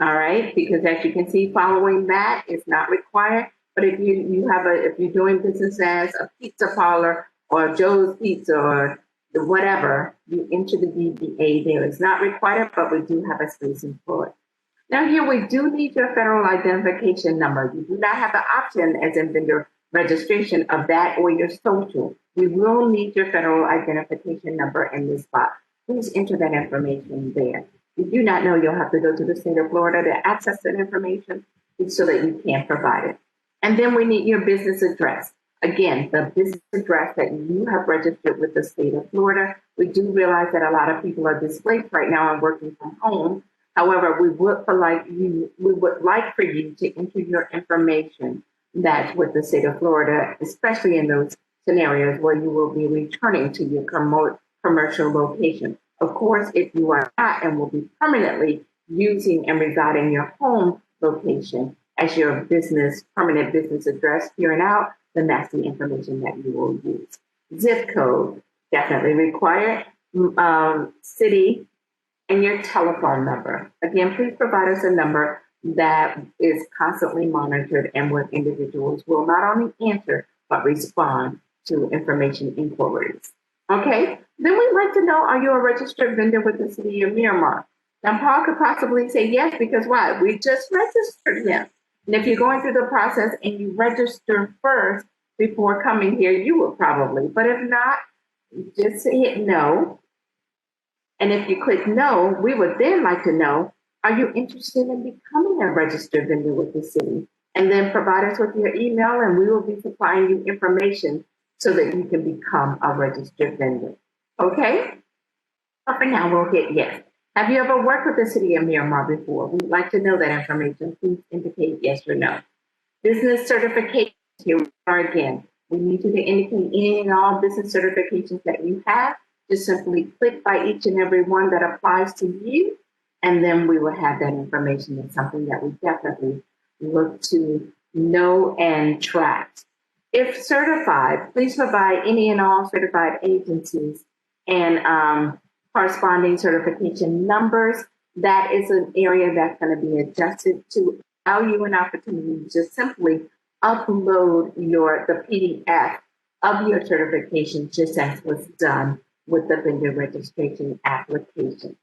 All right, because as you can see, following that is not required. But if you're doing business as a pizza parlor or Joe's Pizza or whatever, you enter the DBA there. It's not required, but we do have a spacing for it. Now here we do need your federal identification number. You do not have the option as in vendor registration of that or your social. We will need your federal identification number in this spot. Please enter that information there. If you do not know, you'll have to go to the state of Florida to access that information so that you can provide it. And then we need your business address. Again, the business address that you have registered with the state of Florida. We do realize that a lot of people are displaced right now and working from home. However, we would like for you to enter your information that's with the state of Florida, especially in those scenarios where you will be returning to your commercial location. Of course, if you are not and will be permanently using and residing your home location, as your business, permanent business address here and out, then that's the information that you will use. Zip code, definitely required. City and your telephone number. Again, please provide us a number that is constantly monitored and where individuals will not only answer, but respond to information inquiries. Okay, then we'd like to know, are you a registered vendor with the city of Miramar? Now, Paul could possibly say yes, because why? We just registered him. And if you're going through the process and you register first before coming here, you will probably. But if not, just hit no. And if you click no, we would then like to know, are you interested in becoming a registered vendor with the city? And then provide us with your email and we will be supplying you information so that you can become a registered vendor. Okay? But for now, we'll hit yes. Have you ever worked with the city of Miramar before? We'd like to know that information. Please indicate yes or no. Business certifications, here we are again. We need you to indicate any and all business certifications that you have. Just simply click by each and every one that applies to you, and then we will have that information. It's something that we definitely look to know and track. If certified, please provide any and all certified agencies and corresponding certification numbers. That is an area that's going to be adjusted to allow you an opportunity to just simply upload the PDF of your certification, just as was done with the vendor registration application.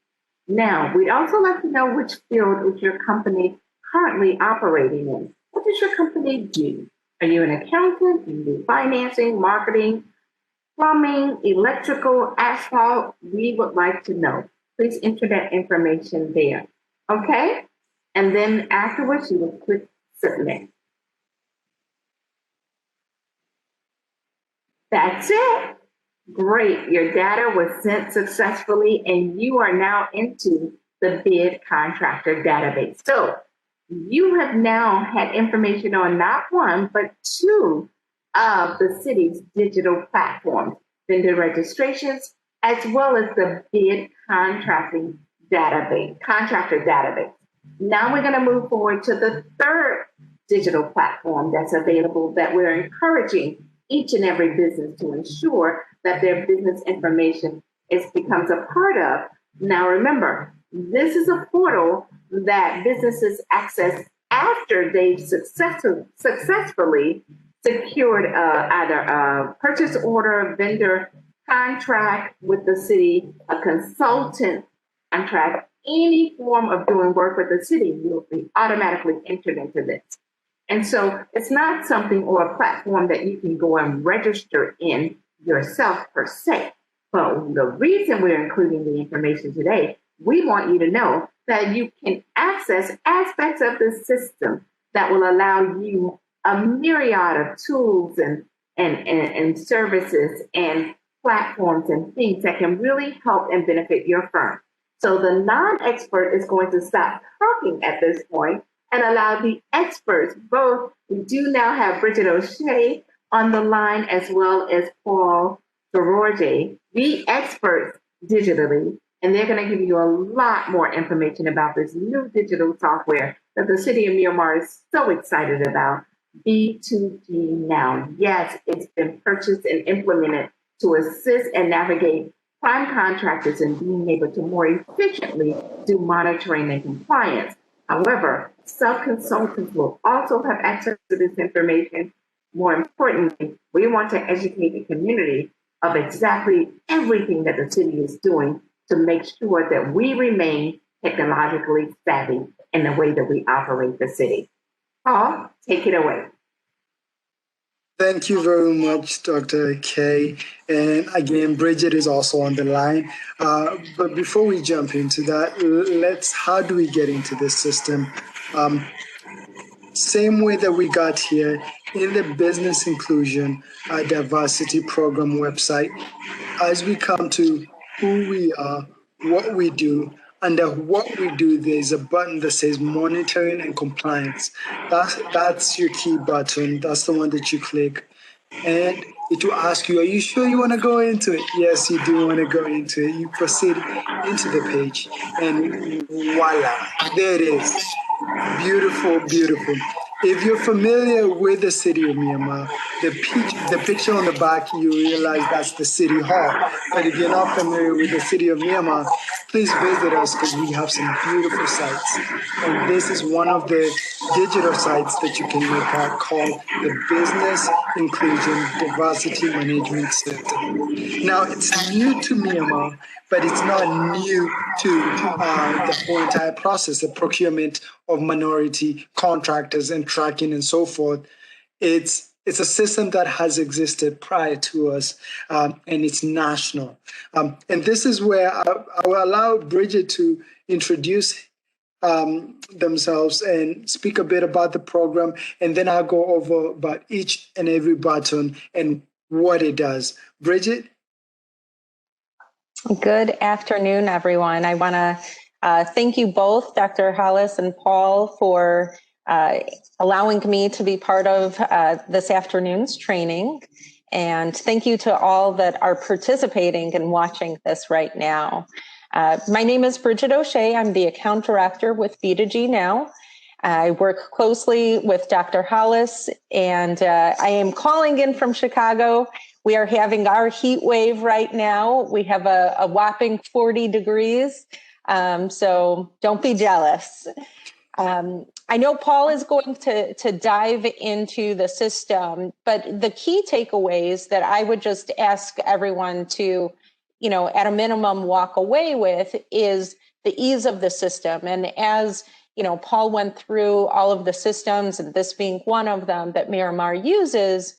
Now, we'd also like to know which field is your company currently operating in. What does your company do? Are you an accountant? Do you do financing, marketing, plumbing, electrical, asphalt? We would like to know. Please enter that information there. Okay? And then afterwards, you will click submit. That's it. Great. Your data was sent successfully and you are now into the bid contractor database. So you have now had information on not one, but two of the city's digital platforms, vendor registrations, as well as the bid contracting database, contractor database. Now we're going to move forward to the third digital platform that's available that we're encouraging each and every business to ensure that their business information becomes a part of. Now remember, this is a portal that businesses access after they've successfully secured either a purchase order, vendor contract with the city, a consultant contract, any form of doing work with the city, you'll be automatically entered into this. And so it's not something or a platform that you can go and register in yourself per se. But the reason we're including the information today, we want you to know that you can access aspects of the system that will allow you a myriad of tools and services and platforms and things that can really help and benefit your firm. So the non-expert is going to stop talking at this point and allow the experts, both, we do now have Bridget O'Shea on the line as well as Paul Sororge, the experts digitally, and they're going to give you a lot more information about this new digital software that the city of Miramar is so excited about, B2G Now. Yes, it's been purchased and implemented to assist and navigate prime contractors in being able to more efficiently do monitoring and compliance. However, sub-consultants will also have access to this information. More importantly, we want to educate the community of exactly everything that the city is doing to make sure that we remain technologically savvy in the way that we operate the city. Paul, take it away. Thank you very much, Dr. K. And again, Bridget is also on the line. But before we jump into that, how do we get into this system? Same way that we got here in the Business Inclusion Diversity Program website, as we come to who we are, what we do, under what we do, there's a button that says monitoring and compliance. That's your key button. That's the one that you click. And it will ask you, are you sure you want to go into it? Yes, you do want to go into it. You proceed into the page and voila, there it is. Beautiful, beautiful. If you're familiar with the city of Myanmar, the picture on the back, you realize that's the city hall. But if you're not familiar with the city of Myanmar, please visit us because we have some beautiful sites. And this is one of the digital sites that you can look at called the Business Inclusion Diversity Management System. Now, it's new to Myanmar, but it's not new to the whole entire process, the procurement of minority contractors and tracking and so forth. It's a system that has existed prior to us, and it's national. And this is where I will allow Bridget to introduce themselves and speak a bit about the program, and then I'll go over about each and every button and what it does. Bridget? Good afternoon, everyone. I want to thank you both, Dr. Hollis and Paul, for allowing me to be part of this afternoon's training. And thank you to all that are participating and watching this right now. My name is Bridget O'Shea. I'm the account director with B2G Now. I work closely with Dr. Hollis, and I am calling in from Chicago. We are having our heat wave right now. We have a whopping 40 degrees, so don't be jealous. I know Paul is going to dive into the system, but the key takeaways that I would just ask everyone to, at a minimum walk away with is the ease of the system. And as Paul went through all of the systems, and this being one of them that Myanmar uses,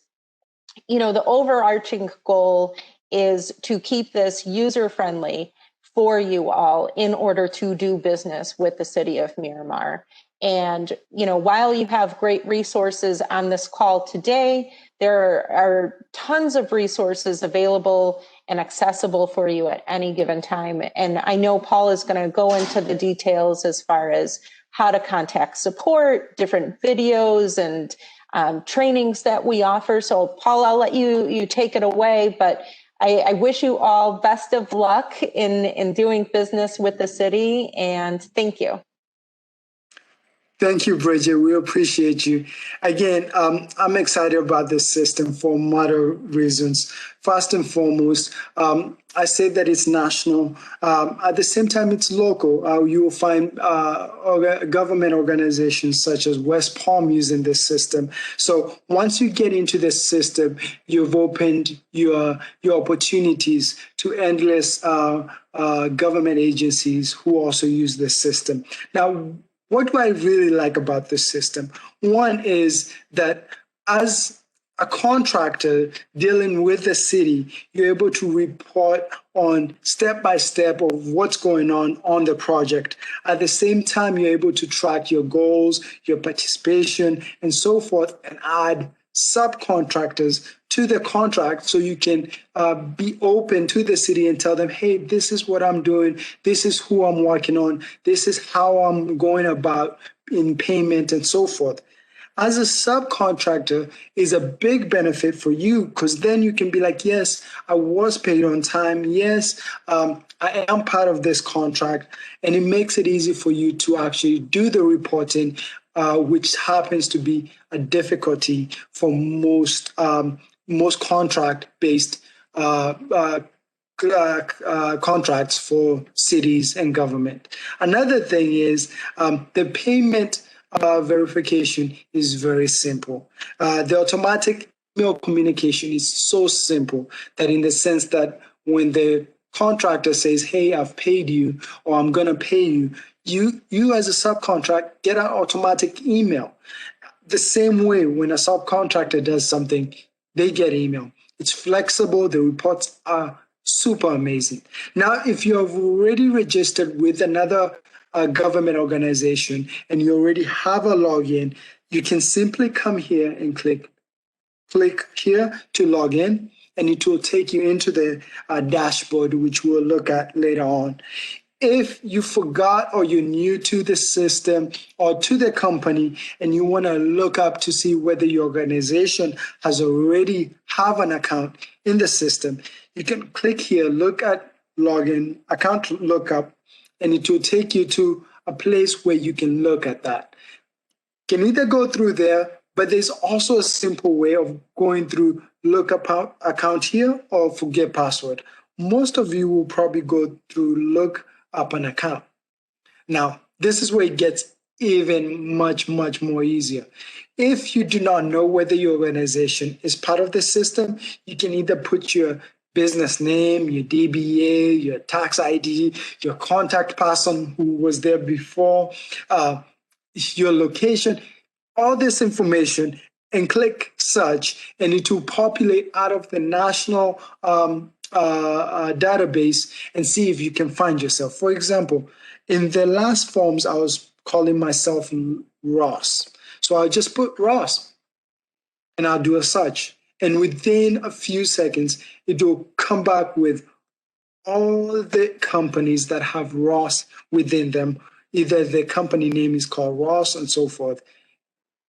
the overarching goal is to keep this user-friendly for you all in order to do business with the city of Myanmar. And, while you have great resources on this call today, there are tons of resources available and accessible for you at any given time. And I know Paul is going to go into the details as far as how to contact support, different videos and trainings that we offer. So Paul, I'll let you take it away, but I wish you all best of luck in doing business with the city, and thank you. Thank you, Bridget. We appreciate you. Again, I'm excited about this system for multiple reasons. First and foremost, I say that it's national. At the same time, it's local. You will find government organizations such as West Palm using this system. So once you get into this system, you've opened your opportunities to endless government agencies who also use this system. Now, what do I really like about this system? One is that as a contractor dealing with the city, you're able to report on step-by-step of what's going on the project. At the same time, you're able to track your goals, your participation, and so forth, and add subcontractors to the contract so you can be open to the city and tell them, hey, this is what I'm doing, this is who I'm working on, this is how I'm going about in payment and so forth. As a subcontractor is a big benefit for you because then you can be like, yes, I was paid on time. Yes, I am part of this contract. And it makes it easy for you to actually do the reporting, which happens to be a difficulty for most contract-based contracts for cities and government. Another thing is the payment verification is very simple. The automatic email communication is so simple that in the sense that when the contractor says, hey, I've paid you, or I'm going to pay you, you as a subcontract get an automatic email. The same way when a subcontractor does something, they get email. It's flexible. The reports are super amazing. Now, if you have already registered with another government organization and you already have a login, you can simply come here and click here to log in, and it will take you into the dashboard, which we'll look at later on. If you forgot or you're new to the system or to the company and you want to look up to see whether your organization has already have an account in the system, you can click here, look at login, account lookup, and it will take you to a place where you can look at that. can either go through there, but there's also a simple way of going through look up account here or forget password. Most of you will probably go through look up an account. Now, this is where it gets even much more easier. If you do not know whether your organization is part of the system, you can either put your business name, your DBA, your tax ID, your contact person who was there before, your location, all this information, and click search, and it will populate out of the national database and see if you can find yourself. For example, in the last forms, I was calling myself Ross. So I'll just put Ross and I'll do a search. And within a few seconds, it will come back with all the companies that have Ross within them. Either the company name is called Ross and so forth.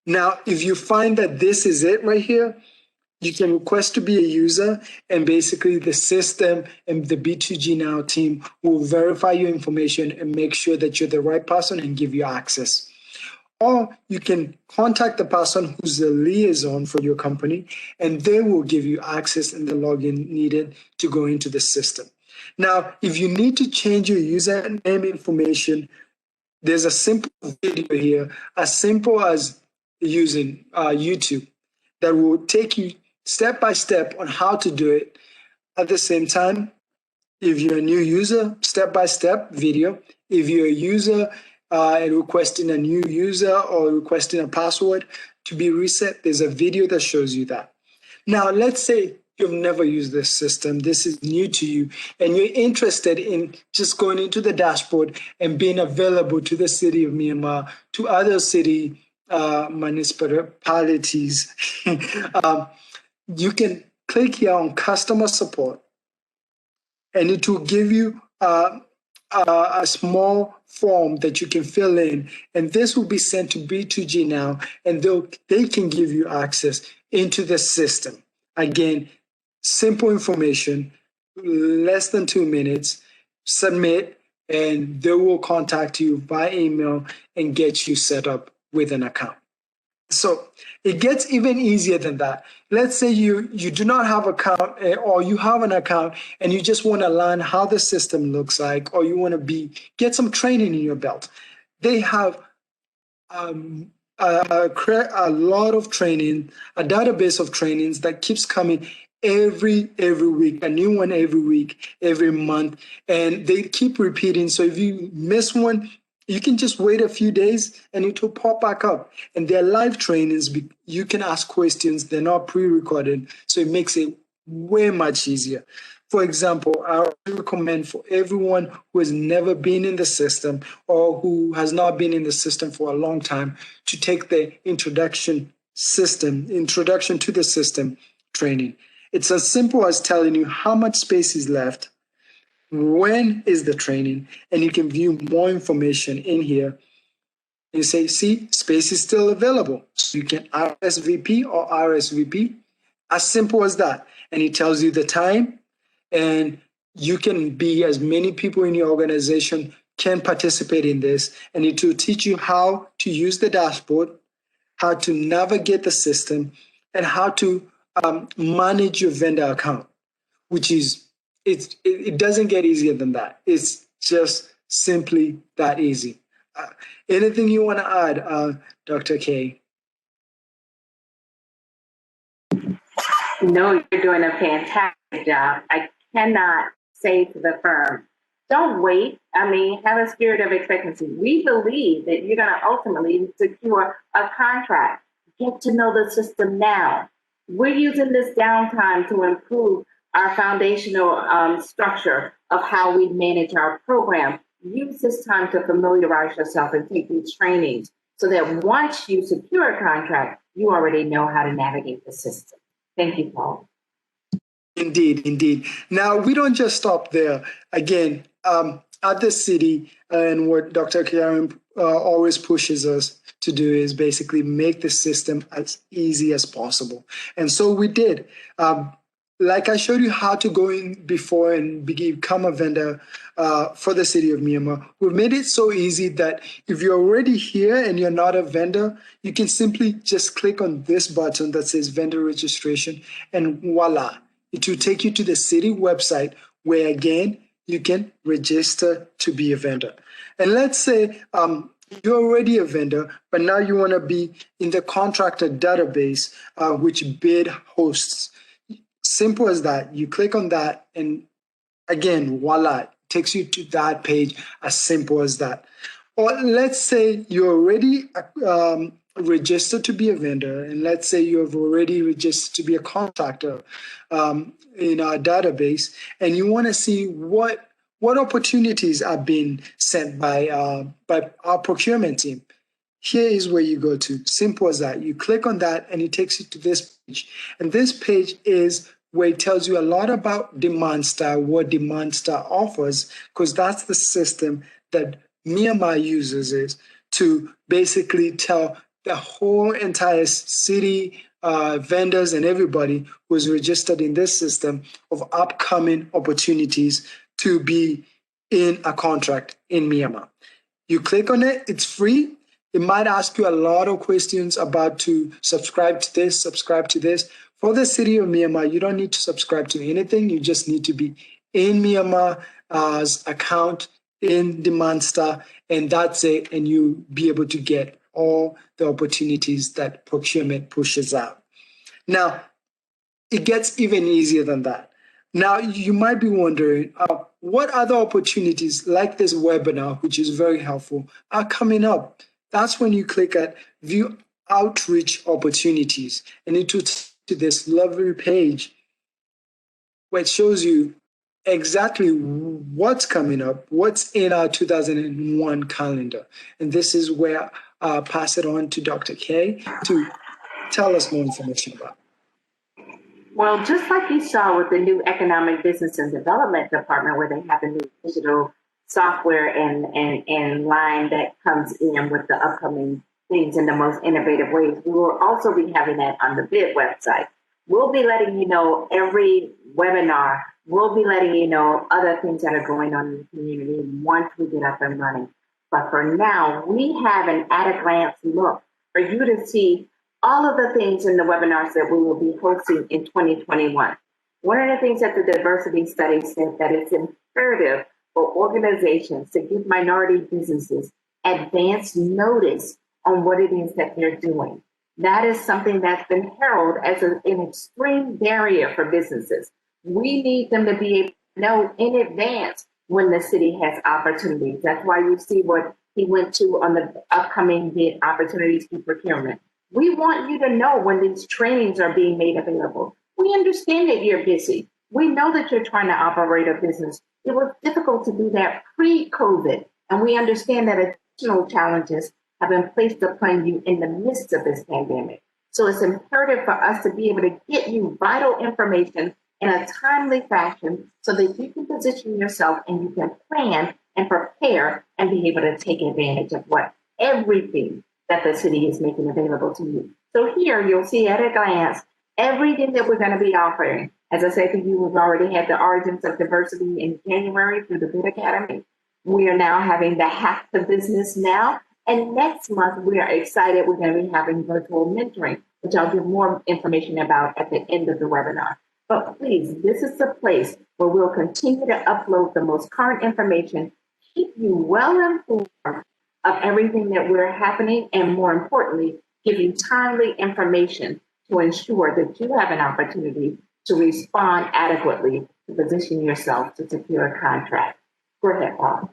Now, if you find that this is it right here, you can request to be a user, and basically the system and the B2G Now team will verify your information and make sure that you're the right person and give you access. Or you can contact the person who's the liaison for your company, and they will give you access and the login needed to go into the system. Now, if you need to change your username information, there's a simple video here, as simple as using YouTube, that will take you step by step on how to do it. At the same time, if you're a new user, step-by-step video. If you're a user and requesting a new user or requesting a password to be reset, there's a video that shows you that. Now, let's say you've never used this system, this is new to you, and you're interested in just going into the dashboard and being available to the city of Myanmar, to other city municipalities. You can click here on customer support, and it will give you a small form that you can fill in, and this will be sent to B2G Now, and they can give you access into the system. Again, simple information, less than 2 minutes, submit, and they will contact you by email and get you set up with an account. So it gets even easier than that. Let's say you do not have an account, or you have an account and you just want to learn how the system looks like, or you want to get some training in your belt. They have a lot of training, a database of trainings that keeps coming every week, a new one every week, every month, and they keep repeating. So if you miss one, you can just wait a few days and it will pop back up. And they're live trainings. You can ask questions. They're not pre-recorded. So it makes it way much easier. For example, I recommend for everyone who has never been in the system or who has not been in the system for a long time to take the introduction to the system training. It's as simple as telling you how much space is left, when is the training, and you can view more information in here. You say, see, space is still available. So you can RSVP or RSVP, as simple as that. And it tells you the time, and you can be as many people in your organization can participate in this, and it will teach you how to use the dashboard, how to navigate the system, and how to manage your vendor account, which is, it doesn't get easier than that. It's just simply that easy. Anything you want to add, Dr. K? No, you're doing a fantastic job. I cannot say to the firm, don't wait. I mean, have a spirit of expectancy. We believe that you're going to ultimately secure a contract. Get to know the system now. We're using this downtime to improve our foundational structure of how we manage our program. Use this time to familiarize yourself and take these trainings so that once you secure a contract, you already know how to navigate the system. Thank you, Paul. Indeed. Now, we don't just stop there. Again, at the city, and what Dr. Karen always pushes us to do is basically make the system as easy as possible. And so we did. like I showed you how to go in before and become a vendor for the city of Myanmar, we've made it so easy that if you're already here and you're not a vendor, you can simply just click on this button that says vendor registration, and voila, it will take you to the city website where, again, you can register to be a vendor. And let's say you're already a vendor, but now you want to be in the contractor database, which BID hosts. Simple as that. You click on that, and again, voila, it takes you to that page, as simple as that. Or let's say you're already registered to be a vendor, and let's say you've already registered to be a contractor in our database, and you want to see what opportunities are being sent by our procurement team. Here is where you go to. Simple as that. You click on that, and it takes you to this page. And this page is where it tells you a lot about DemandStar, what DemandStar offers, because that's the system that Myanmar uses to basically tell the whole entire city, vendors, and everybody who's registered in this system of upcoming opportunities to be in a contract in Myanmar. You click on it, it's free. It might ask you a lot of questions about to subscribe to this, subscribe to this. For the city of Myanmar, you don't need to subscribe to anything. You just need to be in Myanmar's account in DemandStar, and that's it. And you'll be able to get all the opportunities that procurement pushes out. Now, it gets even easier than that. Now, you might be wondering, what other opportunities like this webinar, which is very helpful, are coming up? That's when you click at View Outreach Opportunities, and it will take to this lovely page where it shows you exactly what's coming up, what's in our 2001 calendar. And this is where I'll pass it on to Dr. K to tell us more information about it. Well, just like you saw with the new Economic Business and Development Department, where they have the new digital software and line that comes in with the upcoming things in the most innovative ways, we will also be having that on the BID website. We'll be letting you know every webinar. We'll be letting you know other things that are going on in the community once we get up and running. But for now, we have an at-a-glance look for you to see all of the things in the webinars that we will be hosting in 2021. One of the things that the diversity study said that it's imperative for organizations to give minority businesses advance notice on what it is that they're doing. That is something that's been heralded as an extreme barrier for businesses. We need them to be able to know in advance when the city has opportunities. That's why you see what he went to on the upcoming BID opportunities for procurement. We want you to know when these trainings are being made available. We understand that you're busy. We know that you're trying to operate a business. It was difficult to do that pre-COVID, and we understand that additional challenges have been placed upon you in the midst of this pandemic. So it's imperative for us to be able to get you vital information in a timely fashion so that you can position yourself and you can plan and prepare and be able to take advantage of what everything that the city is making available to you. So here you'll see at a glance everything that we're going to be offering. As I said to you, we've already had the Origins of Diversity in January through the BID Academy. We are now having the Hack the Business Now. And next month, we are excited. We're going to be having virtual mentoring, which I'll give more information about at the end of the webinar. But please, this is the place where we'll continue to upload the most current information, keep you well informed of everything that we're happening, and more importantly, give you timely information to ensure that you have an opportunity to respond adequately to position yourself to secure a contract. Go ahead, Paul.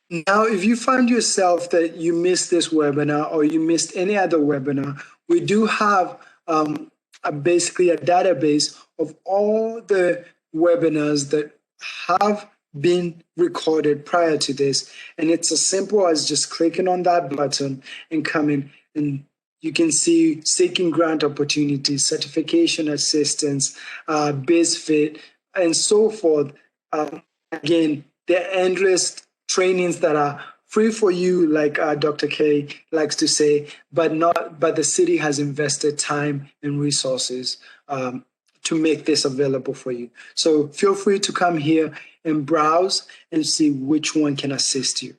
Now, if you find yourself that you missed this webinar or you missed any other webinar, we do have basically a database of all the webinars that have been recorded prior to this. And it's as simple as just clicking on that button and coming, and you can see seeking grant opportunities, certification assistance, BizFit, and so forth. Again, there are endless trainings that are free for you, like Dr. K likes to say, but the city has invested time and resources to make this available for you. So feel free to come here and browse and see which one can assist you.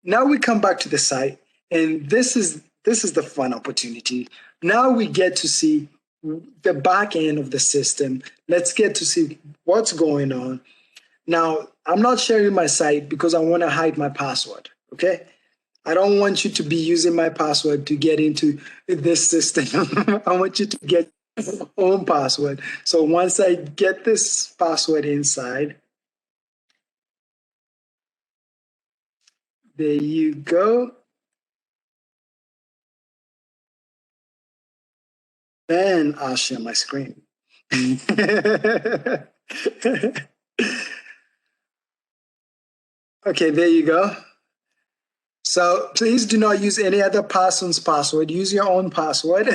Now we come back to the site, and this is the fun opportunity. Now we get to see the back end of the system. Let's get to see what's going on. Now, I'm not sharing my site because I want to hide my password, okay? I don't want you to be using my password to get into this system. I want you to get your own password. So once I get this password inside, there you go. And I'll share my screen. Okay, there you go. So please do not use any other person's password. Use your own password.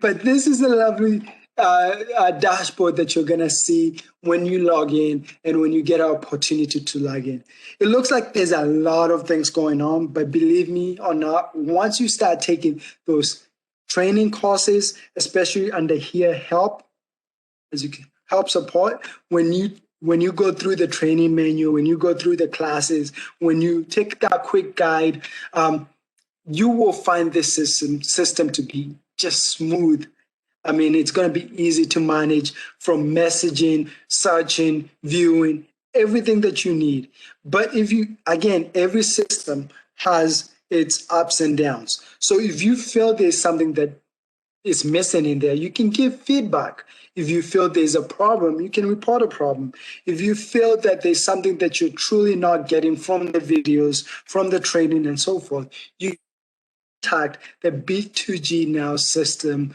But this is a lovely dashboard that you're going to see when you log in and when you get an opportunity to log in. It looks like there's a lot of things going on, but believe me or not, once you start taking those training courses, especially under here, help, as you can help support, when you go through the training menu, when you go through the classes, when you take that quick guide, you will find this system to be just smooth. I mean, it's going to be easy to manage from messaging, searching, viewing, everything that you need. But again, every system has its ups and downs. So if you feel there's something that is missing in there, you can give feedback. If you feel there's a problem, you can report a problem. If you feel that there's something that you're truly not getting from the videos, from the training and so forth, you contact the B2G Now system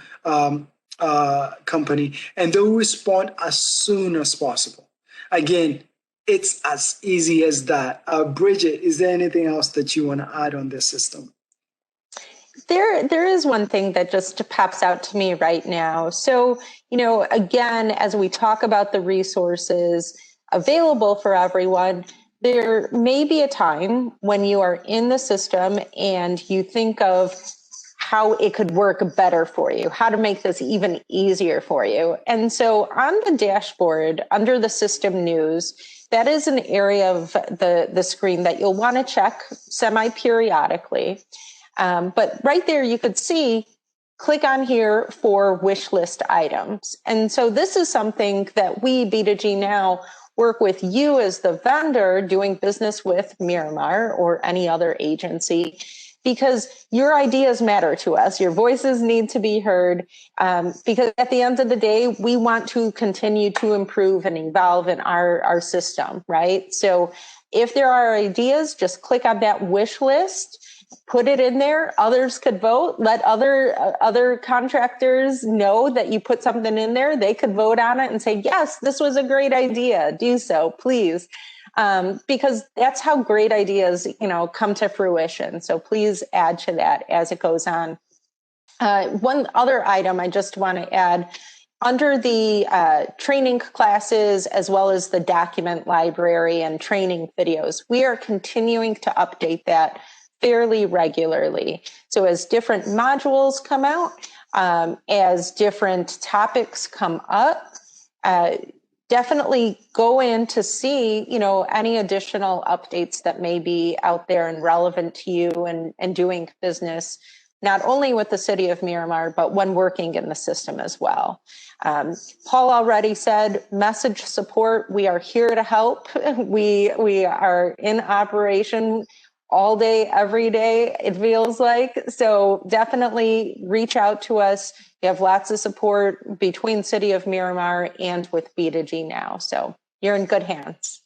company, and they'll respond as soon as possible. Again, it's as easy as that. Bridget, is there anything else that you want to add on this system? There is one thing that just pops out to me right now. So, again, as we talk about the resources available for everyone, there may be a time when you are in the system and you think of how it could work better for you, how to make this even easier for you. And so on the dashboard, under the system news, that is an area of the screen that you'll want to check semi-periodically. But right there, you could see, click on here for wish list items. And so this is something that we, B2G Now, work with you as the vendor doing business with Miramar or any other agency, because your ideas matter to us. Your voices need to be heard, because at the end of the day, we want to continue to improve and evolve in our system, right? So if there are ideas, just click on that wish list, put it in there. Others could vote. Let other contractors know that you put something in there. They could vote on it and say, yes, this was a great idea. Do so, please. Because that's how great ideas, come to fruition. So please add to that as it goes on. One other item I just want to add, under the training classes, as well as the document library and training videos, we are continuing to update that fairly regularly. So as different modules come out, as different topics come up, definitely go in to see, any additional updates that may be out there and relevant to you and doing business, not only with the city of Miramar, but when working in the system as well. Paul already said, message support, we are here to help. We are in operation all day, every day, it feels like. So definitely reach out to us. We have lots of support between City of Miramar and with B2G Now. So you're in good hands.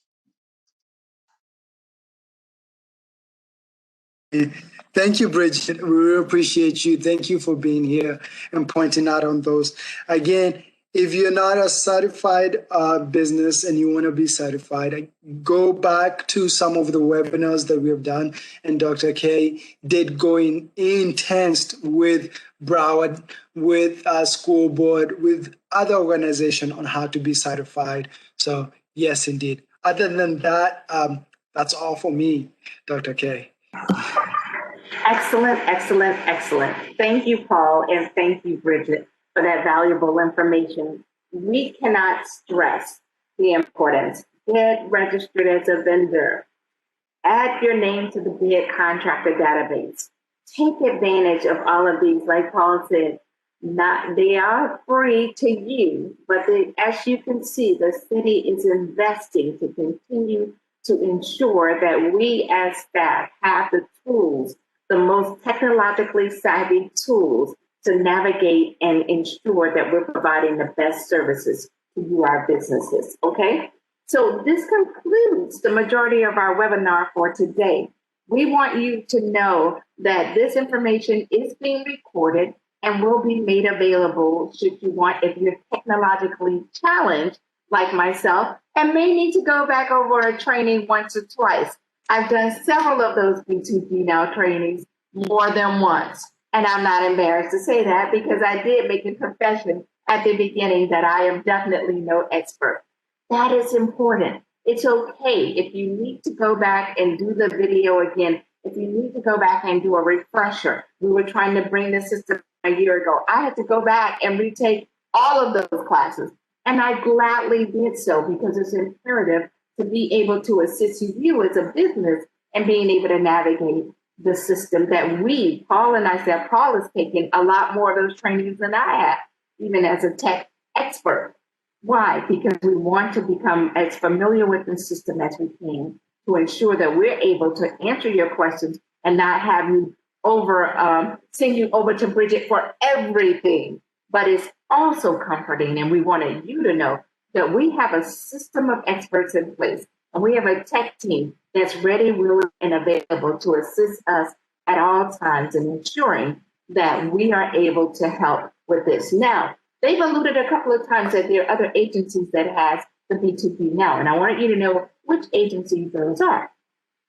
Thank you, Bridget. We really appreciate you. Thank you for being here and pointing out on those. Again, if you're not a certified business and you want to be certified, go back to some of the webinars that we have done. And Dr. K did go in intense with Broward, with school board, with other organizations on how to be certified. So yes, indeed. Other than that, that's all for me, Dr. K. Excellent, excellent, excellent. Thank you, Paul, and thank you, Bridget. for that valuable information. We cannot stress the importance. Get registered as a vendor. Add your name to the bid contractor database. Take advantage of all of these. Like Paul said, they are free to use, but as you can see, the city is investing to continue to ensure that we as staff have the tools, the most technologically savvy tools to navigate and ensure that we're providing the best services to you, our businesses, okay? So this concludes the majority of our webinar for today. We want you to know that this information is being recorded and will be made available should you want, if you're technologically challenged like myself and may need to go back over a training once or twice. I've done several of those B2G Now trainings more than once. And I'm not embarrassed to say that because I did make a confession at the beginning that I am definitely no expert. That is important. It's okay if you need to go back and do the video again, if you need to go back and do a refresher. We were trying to bring the system a year ago. I had to go back and retake all of those classes. And I gladly did so because it's imperative to be able to assist you as a business and being able to navigate the system that Paul and I said, Paul has taken a lot more of those trainings than I have, even as a tech expert. Why? Because we want to become as familiar with the system as we can to ensure that we're able to answer your questions and not have you send you over to Bridget for everything. But it's also comforting, and we wanted you to know that we have a system of experts in place, and we have a tech team that's ready, willing, and available to assist us at all times in ensuring that we are able to help with this. Now, they've alluded a couple of times that there are other agencies that has the B2B Now, and I want you to know which agencies those are.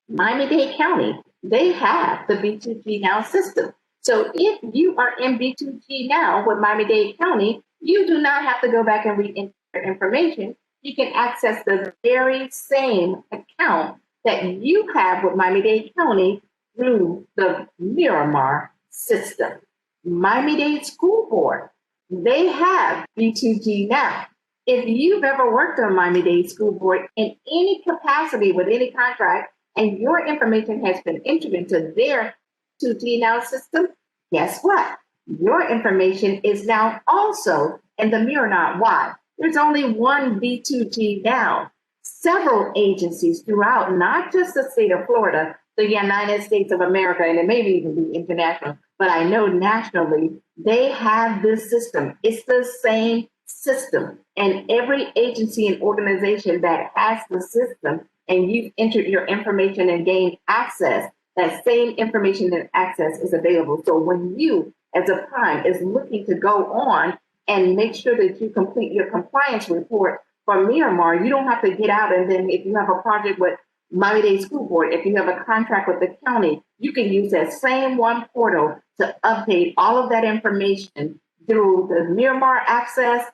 Miami-Dade County, they have the B2G Now system. So if you are in B2G Now with Miami-Dade County, you do not have to go back and re-enter information. You can access the very same account that you have with Miami-Dade County through the Miramar system. Miami-Dade School Board, they have B2G Now. If you've ever worked on Miami-Dade School Board in any capacity with any contract and your information has been entered into their B2G Now system, guess what? Your information is now also in the Miramar. Why? There's only one B2G Now. Several agencies throughout, not just the state of Florida, the United States of America, and it may even be international, but I know nationally, they have this system. It's the same system. And every agency and organization that has the system and you've entered your information and gained access, that same information and access is available. So when you, as a prime, is looking to go on and make sure that you complete your compliance report for Miramar, you don't have to get out and then if you have a project with Miami-Dade School Board, if you have a contract with the county, you can use that same one portal to update all of that information through the Miramar access,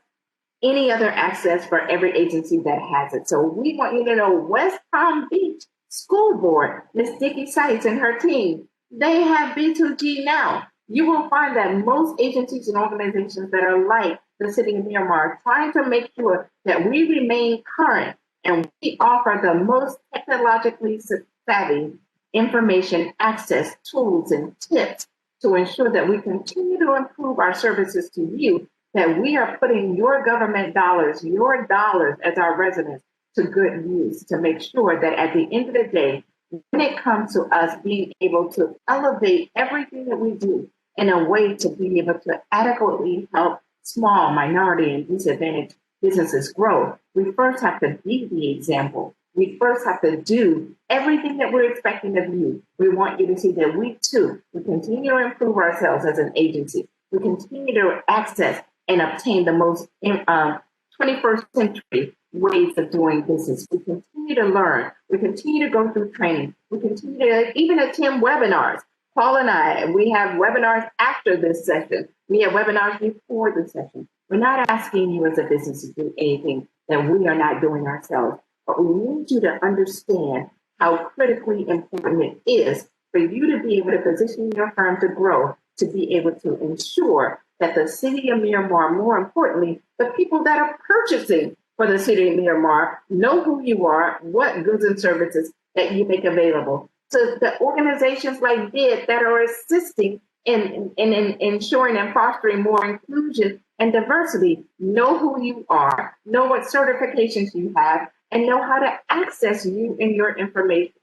any other access for every agency that has it. So we want you to know West Palm Beach School Board, Ms. Dickie Seitz and her team, they have B2G Now. You will find that most agencies and organizations that are like the city of Miramar trying to make sure that we remain current and we offer the most technologically savvy information, access, tools, and tips to ensure that we continue to improve our services to you, that we are putting your government dollars, your dollars as our residents to good use to make sure that at the end of the day, when it comes to us being able to elevate everything that we do in a way to be able to adequately help small, minority, and disadvantaged businesses grow, we first have to be the example. We first have to do everything that we're expecting of you. We want you to see that we too, we continue to improve ourselves as an agency. We continue to access and obtain the most 21st century ways of doing business. We continue to learn. We continue to go through training. We continue to even attend webinars. Paul and I, we have webinars after this session. We have webinars before the session. We're not asking you as a business to do anything that we are not doing ourselves, but we need you to understand how critically important it is for you to be able to position your firm to grow, to be able to ensure that the city of Miramar, more importantly, the people that are purchasing for the city of Miramar, know who you are, what goods and services that you make available. So the organizations like BID that are assisting in ensuring and fostering more inclusion and diversity, know who you are, know what certifications you have, and know how to access you and your information.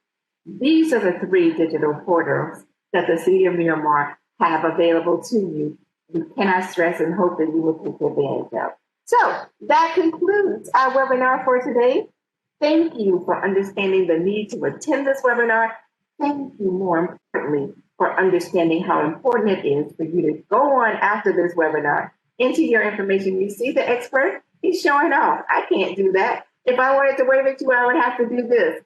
These are the 3 digital portals that the city of Miramar have available to you. We cannot stress and hope that you will take advantage of. So that concludes our webinar for today. Thank you for understanding the need to attend this webinar. Thank you, more importantly, for understanding how important it is for you to go on after this webinar, enter your information. You see the expert? He's showing off. I can't do that. If I wanted to wave at you, I would have to do this.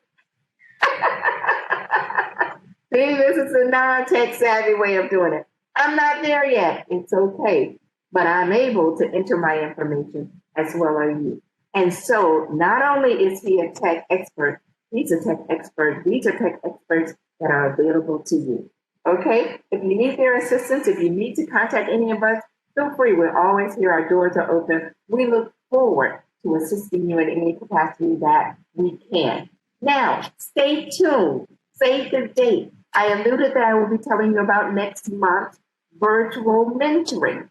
See, this is a non-tech savvy way of doing it. I'm not there yet. It's okay. But I'm able to enter my information as well as you. And so not only is he a tech expert, he's a tech expert. These are tech experts that are available to you. Okay? If you need their assistance, if you need to contact any of us, feel free. We're always here. Our doors are open. We look forward to assisting you in any capacity that we can. Now, stay tuned. Save the date. I alluded that I will be telling you about next month's virtual mentoring.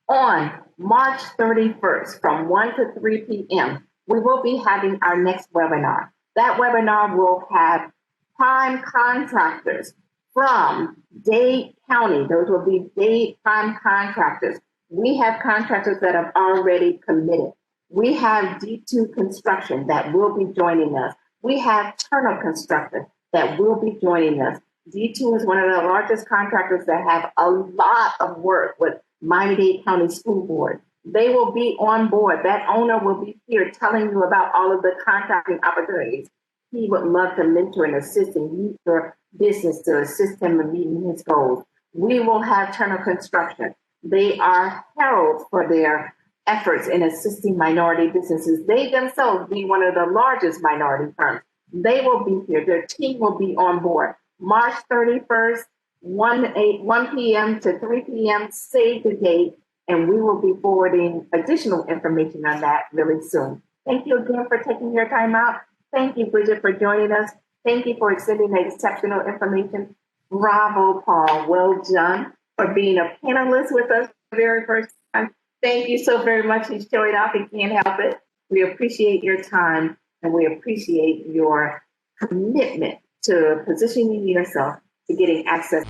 On March 31st from 1 to 3 p.m., we will be having our next webinar. That webinar will have prime contractors from Dade County. Those will be Dade prime contractors. We have contractors that have already committed. We have D2 Construction that will be joining us. We have Turner Construction that will be joining us. D2 is one of the largest contractors that have a lot of work with Miami-Dade County School Board. They will be on board. That owner will be here telling you about all of the contracting opportunities. He would love to mentor and assist and use your business to assist him in meeting his goals. We will have Turner Construction. They are heralds for their efforts in assisting minority businesses. They themselves be one of the largest minority firms. They will be here. Their team will be on board. March 31st, 1 p.m. to 3 p.m. Save the date, and we will be forwarding additional information on that really soon. Thank you again for taking your time out. Thank you, Bridget, for joining us. Thank you for extending the exceptional information. Bravo, Paul. Well done for being a panelist with us for the very first time. Thank you so very much. He's showing off. He can't help it. We appreciate your time, and we appreciate your commitment to positioning yourself to getting access